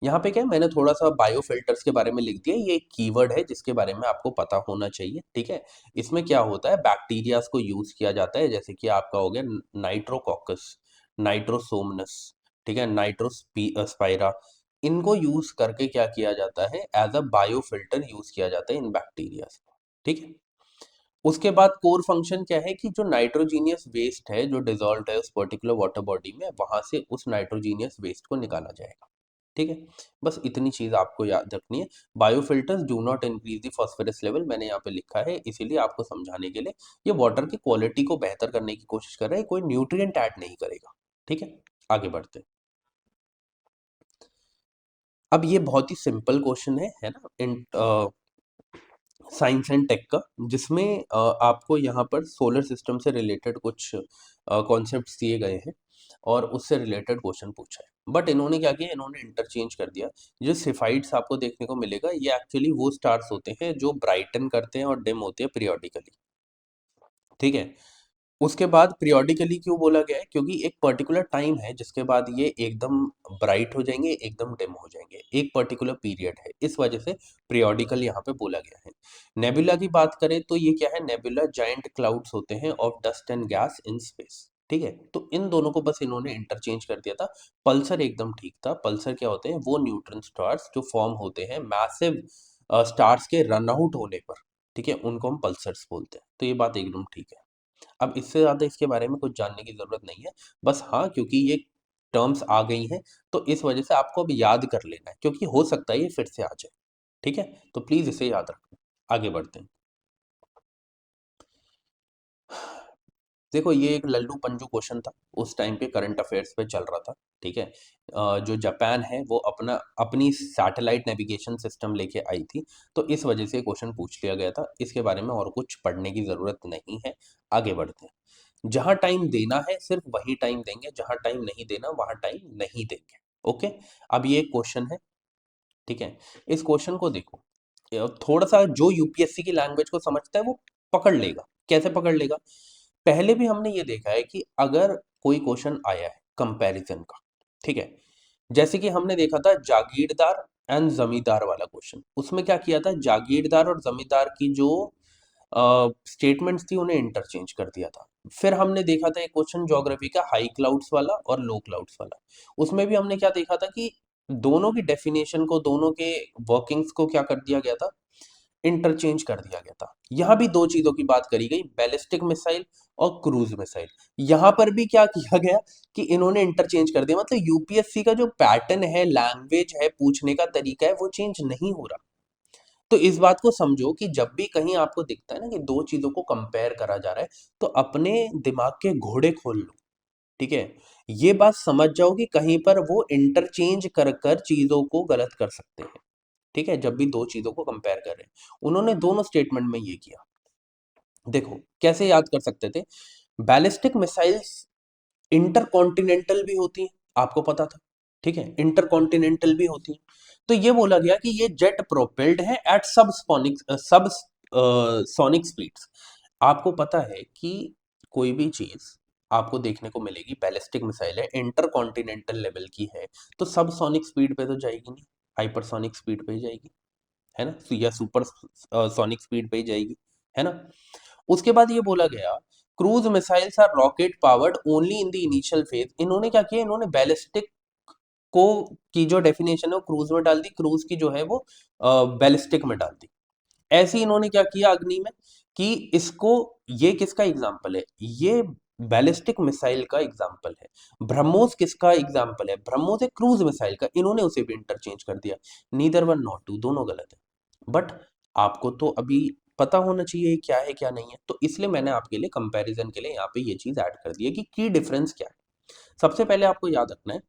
यहाँ पे क्या है, मैंने थोड़ा सा बायोफिल्टर्स के बारे में लिख दिया, ये एक कीवर्ड है जिसके बारे में आपको पता होना चाहिए, ठीक है। इसमें क्या होता है, बैक्टीरियाज को यूज किया जाता है, जैसे कि आपका हो गया नाइट्रोकॉकस, नाइट्रोसोमनस, ठीक है, नाइट्रोस्पाइरा, इनको यूज करके क्या किया जाता है, एज अ बायोफिल्टर यूज किया जाता है इन बैक्टीरियाज को, ठीक है। उसके बाद कोर फंक्शन क्या है कि जो नाइट्रोजीनियस वेस्ट है जो डिजॉल्व है उस पर्टिकुलर वाटर बॉडी में, वहां से उस नाइट्रोजीनियस वेस्ट को निकाला जाएगा, ठीक है। बस इतनी चीज आपको याद रखनी है। Biofilters do not increase the phosphorus level, मैंने यहाँ पे लिखा है इसीलिए आपको समझाने के लिए, ये वाटर की क्वालिटी को बेहतर करने की कोशिश कर रहा है, कोई न्यूट्रिएंट ऐड नहीं करेगा, ठीक है। आगे बढ़ते हैं। अब ये बहुत ही सिंपल क्वेश्चन है ना, इन साइंस एंड टेक का, जिसमें आपको यहाँ पर सोलर सिस्टम से रिलेटेड कुछ कॉन्सेप्ट्स दिए गए हैं और उससे रिलेटेड क्वेश्चन पूछा है, बट इन्होंने क्या किया, इन्होंने इंटरचेंज कर दिया। जो सिफाइड्स आपको देखने को मिलेगा, ये एक्चुअली वो स्टार्स होते हैं जो ब्राइटन करते हैं और डिम होते हैं पीरियोडिकली, ठीक है। उसके बाद पीरियोडिकली क्यों बोला गया है, क्योंकि एक पर्टिकुलर टाइम है जिसके बाद ये एकदम ब्राइट हो जाएंगे, एकदम डिम हो जाएंगे, एक पर्टिकुलर पीरियड है, इस वजह से पीरियोडिकल यहाँ पे बोला गया है। नेबुला की बात करें तो ये क्या है, नेबुला जाइंट क्लाउड्स होते हैं of dust and gas in space, ठीक है। तो इन दोनों को बस इन्होंने इंटरचेंज कर दिया था। पल्सर एकदम ठीक था। पल्सर क्या होते हैं, वो न्यूट्रॉन स्टार्स जो फॉर्म होते हैं मैसिव स्टार्स के रन आउट होने पर, ठीक है, उनको हम पल्सर्स बोलते हैं। तो ये बात एकदम ठीक है। अब इससे ज़्यादा इसके बारे में कुछ जानने की ज़रूरत नहीं है। बस हाँ, क्योंकि ये टर्म्स आ गई हैं, तो इस वजह से आपको अब याद कर लेना है, क्योंकि हो सकता है ये फिर से आ जाए, ठीक है? तो प्लीज़ इसे याद रखना। आगे बढ़ते हैं। देखो, ये एक लल्लू पंजू क्वेश्चन था, उस टाइम पे करंट अफेयर्स पे चल रहा था, ठीक है। जो जापान है वो अपनी सैटेलाइट नेविगेशन सिस्टम लेके आई थी, तो इस वजह से क्वेश्चन पूछ लिया गया था। इसके बारे में और कुछ पढ़ने की ज़रूरत नहीं है। आगे बढ़ते हैं। जहाँ टाइम देना है सिर्फ वही टाइम देंगे, जहाँ टाइम नहीं देना वहाँ टाइम नहीं देंगे, ओके। अब ये क्वेश्चन है, ठीक है। इस क्वेश्चन को देखो, थोड़ा सा जो यूपीएससी की लैंग्वेज को समझता है वो पकड़ लेगा। कैसे पकड़ लेगा, पहले भी हमने ये देखा है कि अगर कोई क्वेश्चन आया है कंपैरिजन का, ठीक है, जैसे कि हमने देखा था जागीरदार एंड जमींदार वाला क्वेश्चन, उसमें क्या किया था, जागीरदार और जमींदार की जो स्टेटमेंट्स थी उन्हें इंटरचेंज कर दिया था। फिर हमने देखा था एक क्वेश्चन ज्योग्राफी का हाई क्लाउड्स वाला और लो क्लाउड्स वाला, उसमें भी हमने क्या देखा था कि दोनों की डेफिनेशन को, दोनों के वर्किंग्स को क्या कर दिया गया था, इंटरचेंज कर दिया गया था। यहां भी दो चीजों की बात करी गई, बैलिस्टिक मिसाइल और क्रूज मिसाइल। यहां पर भी क्या किया गया कि इन्होंने इंटरचेंज कर दिया, मतलब यूपीएससी का जो पैटर्न है, लैंग्वेज है, पूछने का तरीका है, वो चेंज नहीं हो रहा। तो इस बात को समझो कि जब भी कहीं आपको दिखता है ना कि दो चीजों को कंपेयर करा जा रहा है, तो अपने दिमाग के घोड़े खोल लो, ठीक है। ये बात समझ जाओ कि कहीं पर वो इंटरचेंज कर कर चीजों को गलत कर सकते हैं, ठीक है, जब भी दो चीजों को कंपेयर कर रहे हैं। उन्होंने दोनों स्टेटमेंट में ये किया। देखो कैसे याद कर सकते थे, बैलिस्टिक मिसाइल्स इंटरकॉन्टिनेंटल भी होती हैं, आपको पता था, ठीक है, इंटरकॉन्टिनेंटल भी होती हैं। तो ये बोला गया कि ये जेट प्रोपेल्ड है एट सब सोनिक स्पीड्स। आपको पता है कि कोई भी चीज आपको देखने को मिलेगी, बैलिस्टिक मिसाइल है, इंटरकॉन्टिनेंटल लेवल की है, तो सब सोनिक स्पीड पे तो जाएगी नहीं, हाइपरसोनिक स्पीड पे ही जाएगी, है ना, या सुपर सोनिक स्पीड पे ही जाएगी, है ना। उसके बाद ये बोला गया cruise missiles are rocket powered only in the initial phase. इन्होंने क्या किया, इन्होंने बैलिस्टिक को की जो डेफिनेशन है वो क्रूज में डाल दी, क्रूज की जो है वो बैलिस्टिक में डाल दी। ऐसे ही इन्होंने क्या किया अग्नि में, कि इसको, ये किसका एग्जाम्पल है, ये बैलिस्टिक मिसाइल का एग्जाम्पल है। ब्रह्मोस किसका एग्जाम्पल है, ब्रह्मोस है क्रूज मिसाइल का, इन्होंने उसे भी इंटरचेंज कर दिया। नीदर वन नॉट टू, दोनों गलत है। बट आपको तो अभी पता होना चाहिए क्या है क्या नहीं है, तो इसलिए मैंने आपके लिए कंपैरिजन के लिए यहाँ पे ये चीज ऐड कर दी है कि की डिफरेंस क्या है। सबसे पहले आपको याद रखना है,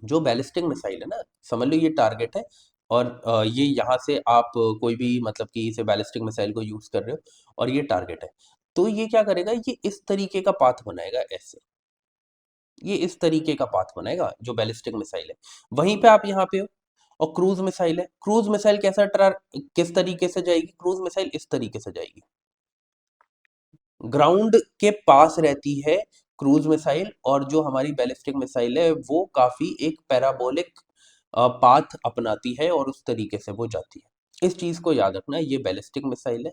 जो बैलिस्टिक मिसाइल है ना, समझ लो ये टारगेट है, और ये यहाँ से आप कोई भी, मतलब कि इसे बैलिस्टिक मिसाइल को यूज कर रहे हो और ये टारगेट है, तो ये क्या करेगा, ये इस तरीके का पाथ बनाएगा, ऐसे, ये इस तरीके का पाथ बनाएगा जो बैलिस्टिक मिसाइल है। वहीं पे आप यहाँ पे हो, और क्रूज मिसाइल है, क्रूज मिसाइल किस तरीके से जाएगी, क्रूज मिसाइल इस तरीके से जाएगी, ग्राउंड के पास रहती है क्रूज मिसाइल, और जो हमारी बैलिस्टिक मिसाइल है वो काफी एक पैराबोलिक पाथ अपनाती है और उस तरीके से वो जाती है। इस चीज को याद रखना है, ये बैलिस्टिक मिसाइल है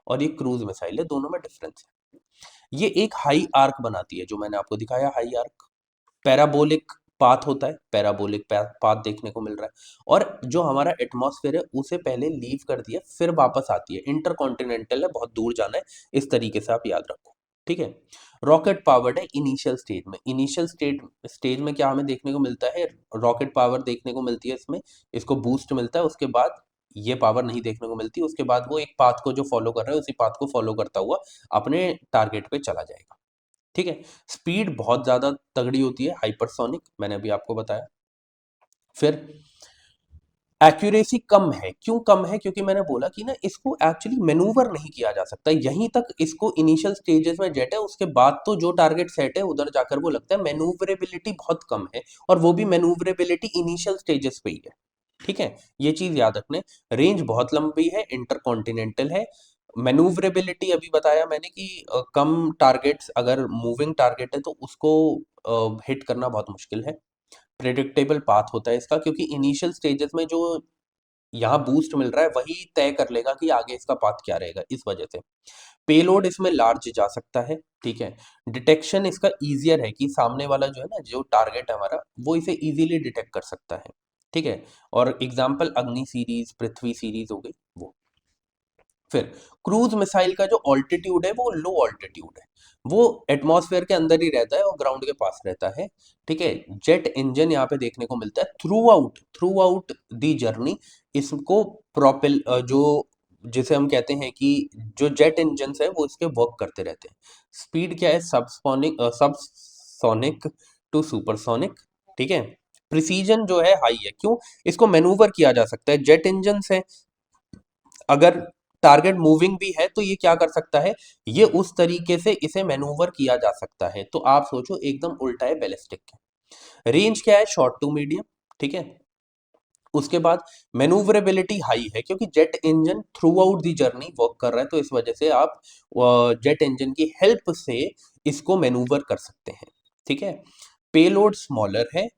और ये क्रूज मिसाइल है, दोनों में डिफरेंस है। ये एक हाई आर्क बनाती है, जो मैंने आपको दिखाया हाई आर्क। पैराबोलिक पाथ होता है, पैराबोलिक पाथ देखने को मिल रहा है। और जो हमारा एटमॉस्फेयर है उसे पहले लीव कर दिया फिर वापस आती है, इंटरकॉन्टिनेंटल है, बहुत दूर जाना है, इस तरीके से आप याद रखो। ठीक है। रॉकेट पावर्ड है इनिशियल स्टेज में। इनिशियल स्टेज में क्या हमें देखने को मिलता है, रॉकेट पावर देखने को मिलती है इसमें, इसको बूस्ट मिलता है, उसके बाद ये पावर नहीं देखने को मिलती, उसके बाद वो एक पाथ को जो फॉलो कर रहा है उसी पाथ को फॉलो करता हुआ अपने टारगेट पे चला जाएगा। ठीक है। स्पीड बहुत ज्यादा तगड़ी होती है, हाइपरसोनिक, मैंने अभी आपको बताया। फिर एक्यूरेसी कम है, क्यों कम है, क्योंकि मैंने बोला कि ना इसको एक्चुअली मैनूवर नहीं किया जा सकता, यहीं तक इसको इनिशियल स्टेजेस में जेट है, उसके बाद तो जो टारगेट सेट है उधर जाकर वो लगता है, मैनूवरेबिलिटी बहुत कम है, और वो भी मैनूवरेबिलिटी इनिशियल स्टेजेस पे ही है। ठीक है, ये चीज याद रखने। रेंज बहुत लंबी है, इंटरकॉन्टिनेंटल है। मैनूवरेबिलिटी अभी बताया मैंने कि कम टारगेट्स, अगर मूविंग टारगेट है तो उसको हिट करना बहुत मुश्किल है। प्रेडिक्टेबल पाथ होता है इसका, क्योंकि इनिशियल स्टेजेस में जो यहाँ बूस्ट मिल रहा है वही तय कर लेगा कि आगे इसका पाथ क्या रहेगा, इस वजह से। पेलोड इसमें लार्ज जा सकता है। ठीक है। डिटेक्शन इसका इजियर है, कि सामने वाला जो है ना, जो टारगेट है हमारा, वो इसे इजीली डिटेक्ट कर सकता है। ठीक है। और एग्जाम्पल अग्नि सीरीज, पृथ्वी सीरीज हो गई वो। फिर क्रूज मिसाइल का जो ऑल्टीट्यूड है वो लो ऑल्टीट्यूड है, वो एटमॉस्फेयर के अंदर ही रहता है और ग्राउंड के पास रहता है। ठीक है। जेट इंजन यहाँ पे देखने को मिलता है थ्रू आउट दी जर्नी। इसको प्रोपेल जो जिसे हम कहते हैं कि जो जेट इंजन है वो इसके वर्क करते रहते हैं। स्पीड क्या है, सबसोनिक टू सुपरसोनिक। ठीक है। प्रिसीजन जो है हाई है, क्यों, इसको मैनूवर किया जा सकता है, जेट इंजन है, अगर टारगेट मूविंग भी है तो ये क्या कर सकता है, ये उस तरीके से इसे मैनूवर किया जा सकता है। तो आप सोचो एकदम उल्टा है बैलिस्टिक के। रेंज क्या है, शॉर्ट टू मीडियम। ठीक है। उसके बाद मैनूवरेबिलिटी हाई है, क्योंकि jet engine through out the journey work कर रहा है, तो इस वजह से आप जेट इंजन की हेल्प से इसको मैनूवर कर सकते हैं। ठीक है। पेलोड स्मॉलर है,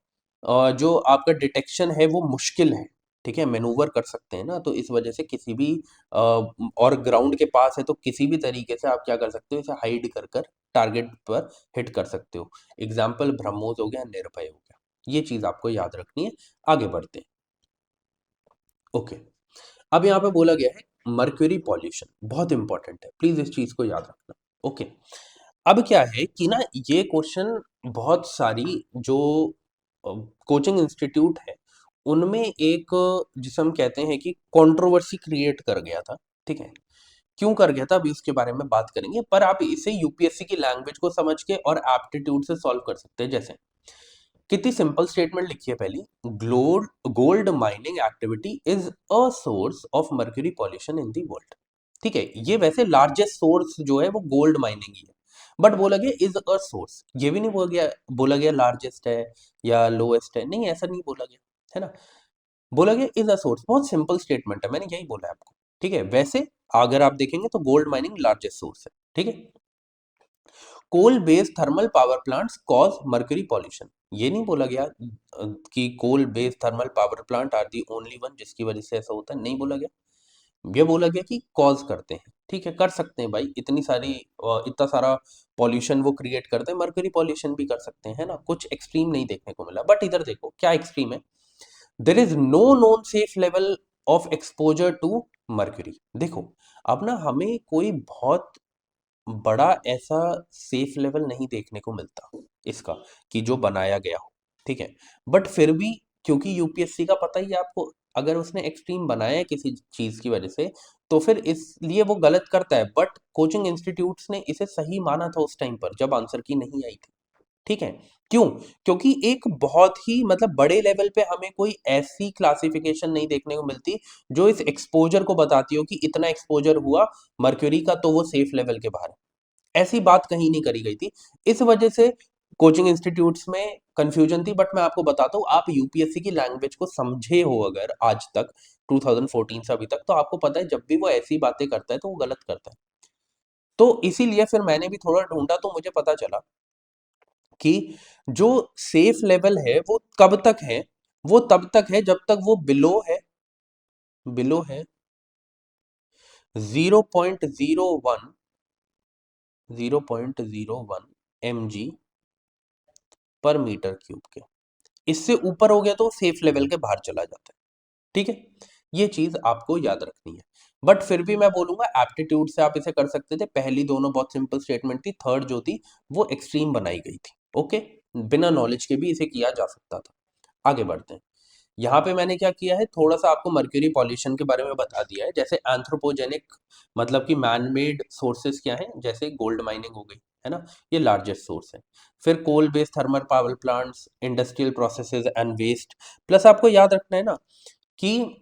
जो आपका डिटेक्शन है वो मुश्किल है। ठीक है, मैनूवर कर सकते हैं ना, तो इस वजह से किसी भी और ग्राउंड के पास है तो किसी भी तरीके से आप क्या कर सकते हो, इसे हाइड कर कर टारगेट पर हिट कर सकते हो। एग्जाम्पल ब्रह्मोस हो गया, निर्भय हो गया, ये चीज आपको याद रखनी है। आगे बढ़ते हैं। ओके। अब यहाँ पे बोला गया है मर्क्यूरी पॉल्यूशन, बहुत इंपॉर्टेंट है, प्लीज इस चीज को याद रखना। ओके। अब क्या है कि ना, ये क्वेश्चन बहुत सारी जो कोचिंग इंस्टीट्यूट है उनमें एक जिसे हम कहते हैं कि कंट्रोवर्सी क्रिएट कर गया था। ठीक है। क्यों कर गया था अभी उसके बारे में बात करेंगे, पर आप इसे यूपीएससी की लैंग्वेज को समझ के और एप्टीट्यूड से सॉल्व कर सकते हैं। जैसे कितनी सिंपल स्टेटमेंट लिखी है पहली, gold mining activity is a source of mercury pollution in the world. ठीक है, ये वैसे लार्जेस्ट सोर्स जो है वो गोल्ड माइनिंग ही है, बट बोला गया इज अ सोर्स, ये भी नहीं बोला गया लार्जेस्ट है या लोएस्ट है, नहीं ऐसा नहीं बोला गया, है ना। बोला गया इज अ सोर्स, बहुत सिंपल स्टेटमेंट है, मैंने यही बोला है आपको। ठीक है। वैसे अगर आप देखेंगे तो गोल्ड माइनिंग लार्जेस्ट सोर्स है। ठीक है। Coal based thermal power plants cause mercury pollution, ये नहीं बोला गया कि coal based thermal power plant are the only one जिसकी वजह से ऐसा होता है, नहीं बोला गया। ये बोला गया कि कॉज करते हैं। ठीक है, कर सकते हैं भाई, इतना सारा पॉल्यूशन वो क्रिएट करते हैं, मर्क्यूरी पॉल्यूशन भी कर सकते हैं, है ना, कुछ एक्सट्रीम नहीं देखने को मिला। बट इधर देखो क्या एक्सट्रीम है, there is no known safe level of exposure to mercury. देखो, अब ना हमें कोई बहुत बड़ा ऐसा सेफ लेवल नहीं देखने को मिलता इसका, कि जो बनाया गया हो। ठीक है। बट फिर भी, क्योंकि यूपीएससी का पता ही है आपको, अगर उसने एक्सट्रीम बनाया है किसी चीज की वजह से तो फिर इसलिए वो गलत करता है, बट कोचिंग इंस्टीट्यूट्स ने इसे सही माना था उस टाइम पर जब आंसर की नहीं आई थी। ठीक है। क्यों, क्योंकि एक बहुत ही मतलब बड़े लेवल पे हमें कोई ऐसी क्लासिफिकेशन नहीं देखने को मिलती जो इस एक्सपोजर को बताती हो कि इतना एक्सपोजर हुआ मर्क्यूरी का तो वो सेफ लेवल के बाहर है। ऐसी बात कहीं नहीं करी गई थी, इस वजह से कोचिंग इंस्टीट्यूट्स में कंफ्यूजन थी। बट मैं आपको बताता हूँ, आप यूपीएससी की लैंग्वेज को समझे हो अगर आज तक, 2014 से अभी तक, तो आपको पता है जब भी वो ऐसी बातें करता है तो वो गलत करता है। तो इसीलिए फिर मैंने भी थोड़ा ढूंढा तो मुझे पता चला कि जो सेफ लेवल है वो कब तक है, वो तब तक है जब तक वो बिलो है 0.01 mg पर मीटर क्यूब के। इससे ऊपर हो गया तो सेफ लेवल के बाहर चला जाता है। ठीक है, ये चीज आपको याद रखनी है। बट फिर भी मैं बोलूंगा एप्टीट्यूड से आप इसे कर सकते थे। पहली दोनों बहुत सिंपल स्टेटमेंट थी, थर्ड जो थी वो एक्सट्रीम बनाई गई थी। ओके, बिना नॉलेज के भी इसे किया जा सकता था। आगे बढ़ते हैं। यहाँ पे मैंने क्या किया है, थोड़ा सा आपको मर्क्यूरी पॉल्यूशन के बारे में बता दिया है। जैसे एंथ्रोपोजेनिक मतलब कि मैन मेड सोर्सेज क्या हैं, जैसे गोल्ड माइनिंग हो गई, है ना, ये लार्जेस्ट सोर्स है। फिर coal based thermal power plants, industrial processes and waste. Plus आपको याद रखना है ना कि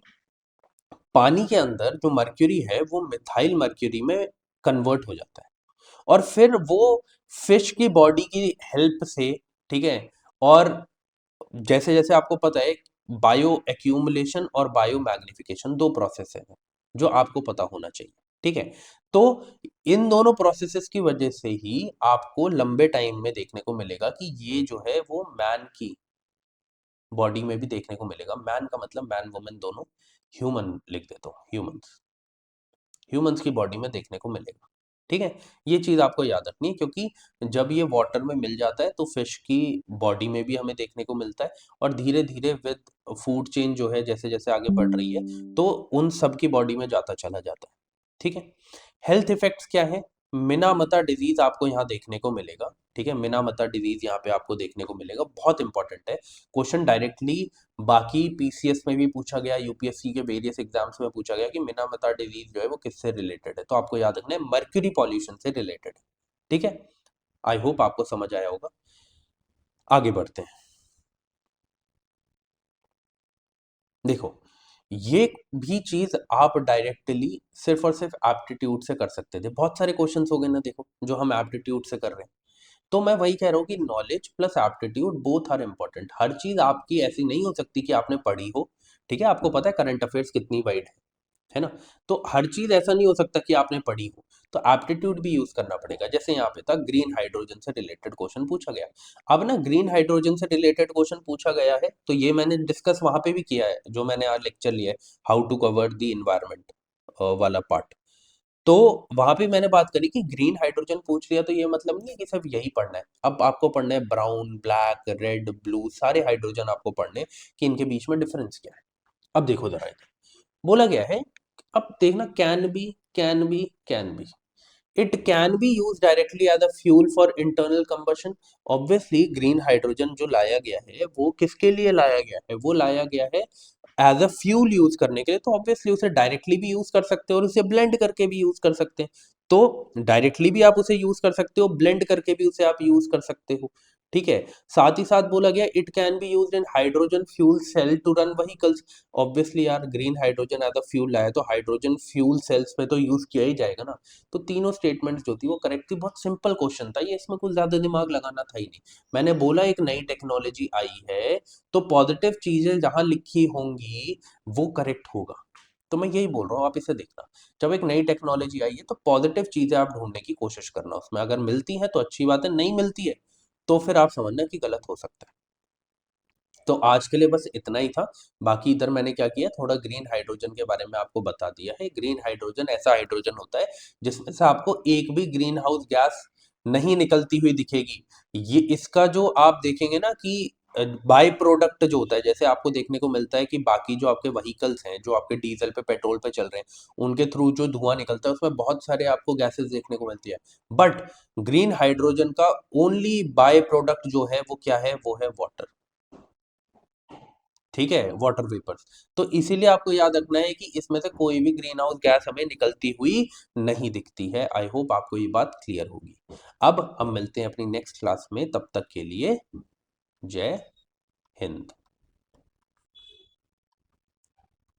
पानी के अंदर जो मर्क्यूरी है वो मिथाइल मर्क्यूरी में कन्वर्ट हो जाता है, और फिर वो फिश की बॉडी की हेल्प से, ठीक है, और जैसे जैसे आपको पता है बायो एक्यूमुलेशन और बायो मैग्निफिकेशन दो प्रोसेस है जो आपको पता होना चाहिए। ठीक है, तो इन दोनों प्रोसेसेस की वजह से ही आपको लंबे टाइम में देखने को मिलेगा कि ये जो है वो मैन की बॉडी में भी देखने को मिलेगा। मैन का मतलब मैन वुमेन दोनों, ह्यूमन लिख देता हूँ, ह्यूमंस की बॉडी में देखने को मिलेगा। ठीक है, ये चीज आपको याद रखनी है, क्योंकि जब ये वाटर में मिल जाता है तो फिश की बॉडी में भी हमें देखने को मिलता है, और धीरे धीरे विद फूड चेन जो है जैसे जैसे आगे बढ़ रही है तो उन सब की बॉडी में जाता चला जाता है। ठीक है, हेल्थ इफेक्ट्स क्या है, मिनामता डिजीज आपको यहाँ देखने को मिलेगा। ठीक है, मिनामता डिजीज यहाँ पे आपको देखने को मिलेगा, बहुत इंपॉर्टेंट है। क्वेश्चन डायरेक्टली बाकी पीसीएस में भी पूछा गया, यूपीएससी के वेरियस एग्जाम्स में पूछा गया कि मिनामता डिजीज जो है वो किससे रिलेटेड है, तो आपको याद रखना है मर्क्यूरी पॉल्यूशन से रिलेटेड है। ठीक है, आई होप आपको समझ आया होगा। आगे बढ़ते हैं। देखो, ये भी चीज आप डायरेक्टली सिर्फ और सिर्फ एप्टीट्यूड से कर सकते थे। बहुत सारे क्वेश्चंस हो गए ना देखो जो हम एप्टीट्यूड से कर रहे हैं। तो मैं वही कह रहा हूँ कि knowledge plus aptitude both are important. हर चीज आपकी ऐसी नहीं हो सकती कि आपने पढ़ी हो। ठीक है, आपको पता है करंट अफेयर्स कितनी वाइड है ना, तो हर चीज ऐसा नहीं हो सकता कि आपने पढ़ी हो। तो एप्टीट्यूड भी यूज करना पड़ेगा। जैसे यहाँ पे था ग्रीन हाइड्रोजन से रिलेटेड क्वेश्चन पूछा गया। अब ना ग्रीन हाइड्रोजन से रिलेटेड क्वेश्चन पूछा गया है तो ये मैंने डिस्कस वहां पे भी किया है, जो मैंने आज लेक्चर लिया है, how to cover the environment वाला पार्ट। तो वहां पे मैंने बात करी कि ग्रीन हाइड्रोजन पूछ लिया तो ये मतलब नहीं है कि सिर्फ यही पढ़ना है। अब आपको पढ़ना है ब्राउन, ब्लैक, रेड, ब्लू, सारे हाइड्रोजन आपको पढ़ने हैं कि इनके बीच में डिफरेंस क्या है। अब देखो जरा इधर बोला गया है, अब देखना, can be it can be use directly as a fuel for internal combustion. Obviously green hydrogen जो लाया गया है वो किसके लिए लाया गया है, वो लाया गया है एज अ फ्यूल यूज करने के लिए। तो ऑब्वियसली उसे डायरेक्टली भी यूज कर सकते हो और उसे ब्लेंड करके भी यूज कर सकते हैं। तो डायरेक्टली भी आप उसे यूज कर सकते हो, ब्लेंड करके भी उसे आप यूज कर सकते हो। ठीक है, साथ ही साथ बोला गया it can be used in hydrogen fuel cell to run vehicles. Obviously यार green hydrogen as a fuel लाया तो हाइड्रोजन फ्यूल सेल्स पे तो यूज किया ही जाएगा ना। तो तीनों स्टेटमेंट्स जो थी वो करेक्ट थी। बहुत सिंपल क्वेश्चन था ये, इसमें कुछ ज्यादा दिमाग लगाना था ही नहीं। मैंने बोला एक नई टेक्नोलॉजी आई है तो पॉजिटिव चीजें जहां लिखी होंगी वो करेक्ट होगा। तो मैं यही बोल रहा हूँ, आप इसे देखना, जब एक नई टेक्नोलॉजी आई है तो पॉजिटिव चीजें आप ढूंढने की कोशिश करना, उसमें अगर मिलती है तो अच्छी बात है, नहीं मिलती है तो फिर आप समझना कि गलत हो सकता है। तो आज के लिए बस इतना ही था। बाकी इधर मैंने क्या किया, थोड़ा ग्रीन हाइड्रोजन के बारे में आपको बता दिया है। ग्रीन हाइड्रोजन ऐसा हाइड्रोजन होता है जिसमें से आपको एक भी ग्रीन हाउस गैस नहीं निकलती हुई दिखेगी। ये इसका जो आप देखेंगे ना कि बाय प्रोडक्ट जो होता है, जैसे आपको देखने को मिलता है कि बाकी जो आपके व्हीकल्स हैं जो आपके डीजल पे पेट्रोल पे चल रहे हैं उनके थ्रू जो धुआं निकलता है उसमें बहुत सारे आपको गैसेस देखने को मिलती है। बट ग्रीन हाइड्रोजन का ओनली बाय प्रोडक्ट जो है वो क्या है, वो है वाटर। ठीक है, वाटर वेपर्स। तो इसीलिए आपको याद रखना है कि इसमें से कोई भी ग्रीन हाउस गैस हमें निकलती हुई नहीं दिखती है। आई होप आपको ये बात क्लियर होगी। अब हम मिलते हैं अपनी नेक्स्ट क्लास में, तब तक के लिए जय हिंद।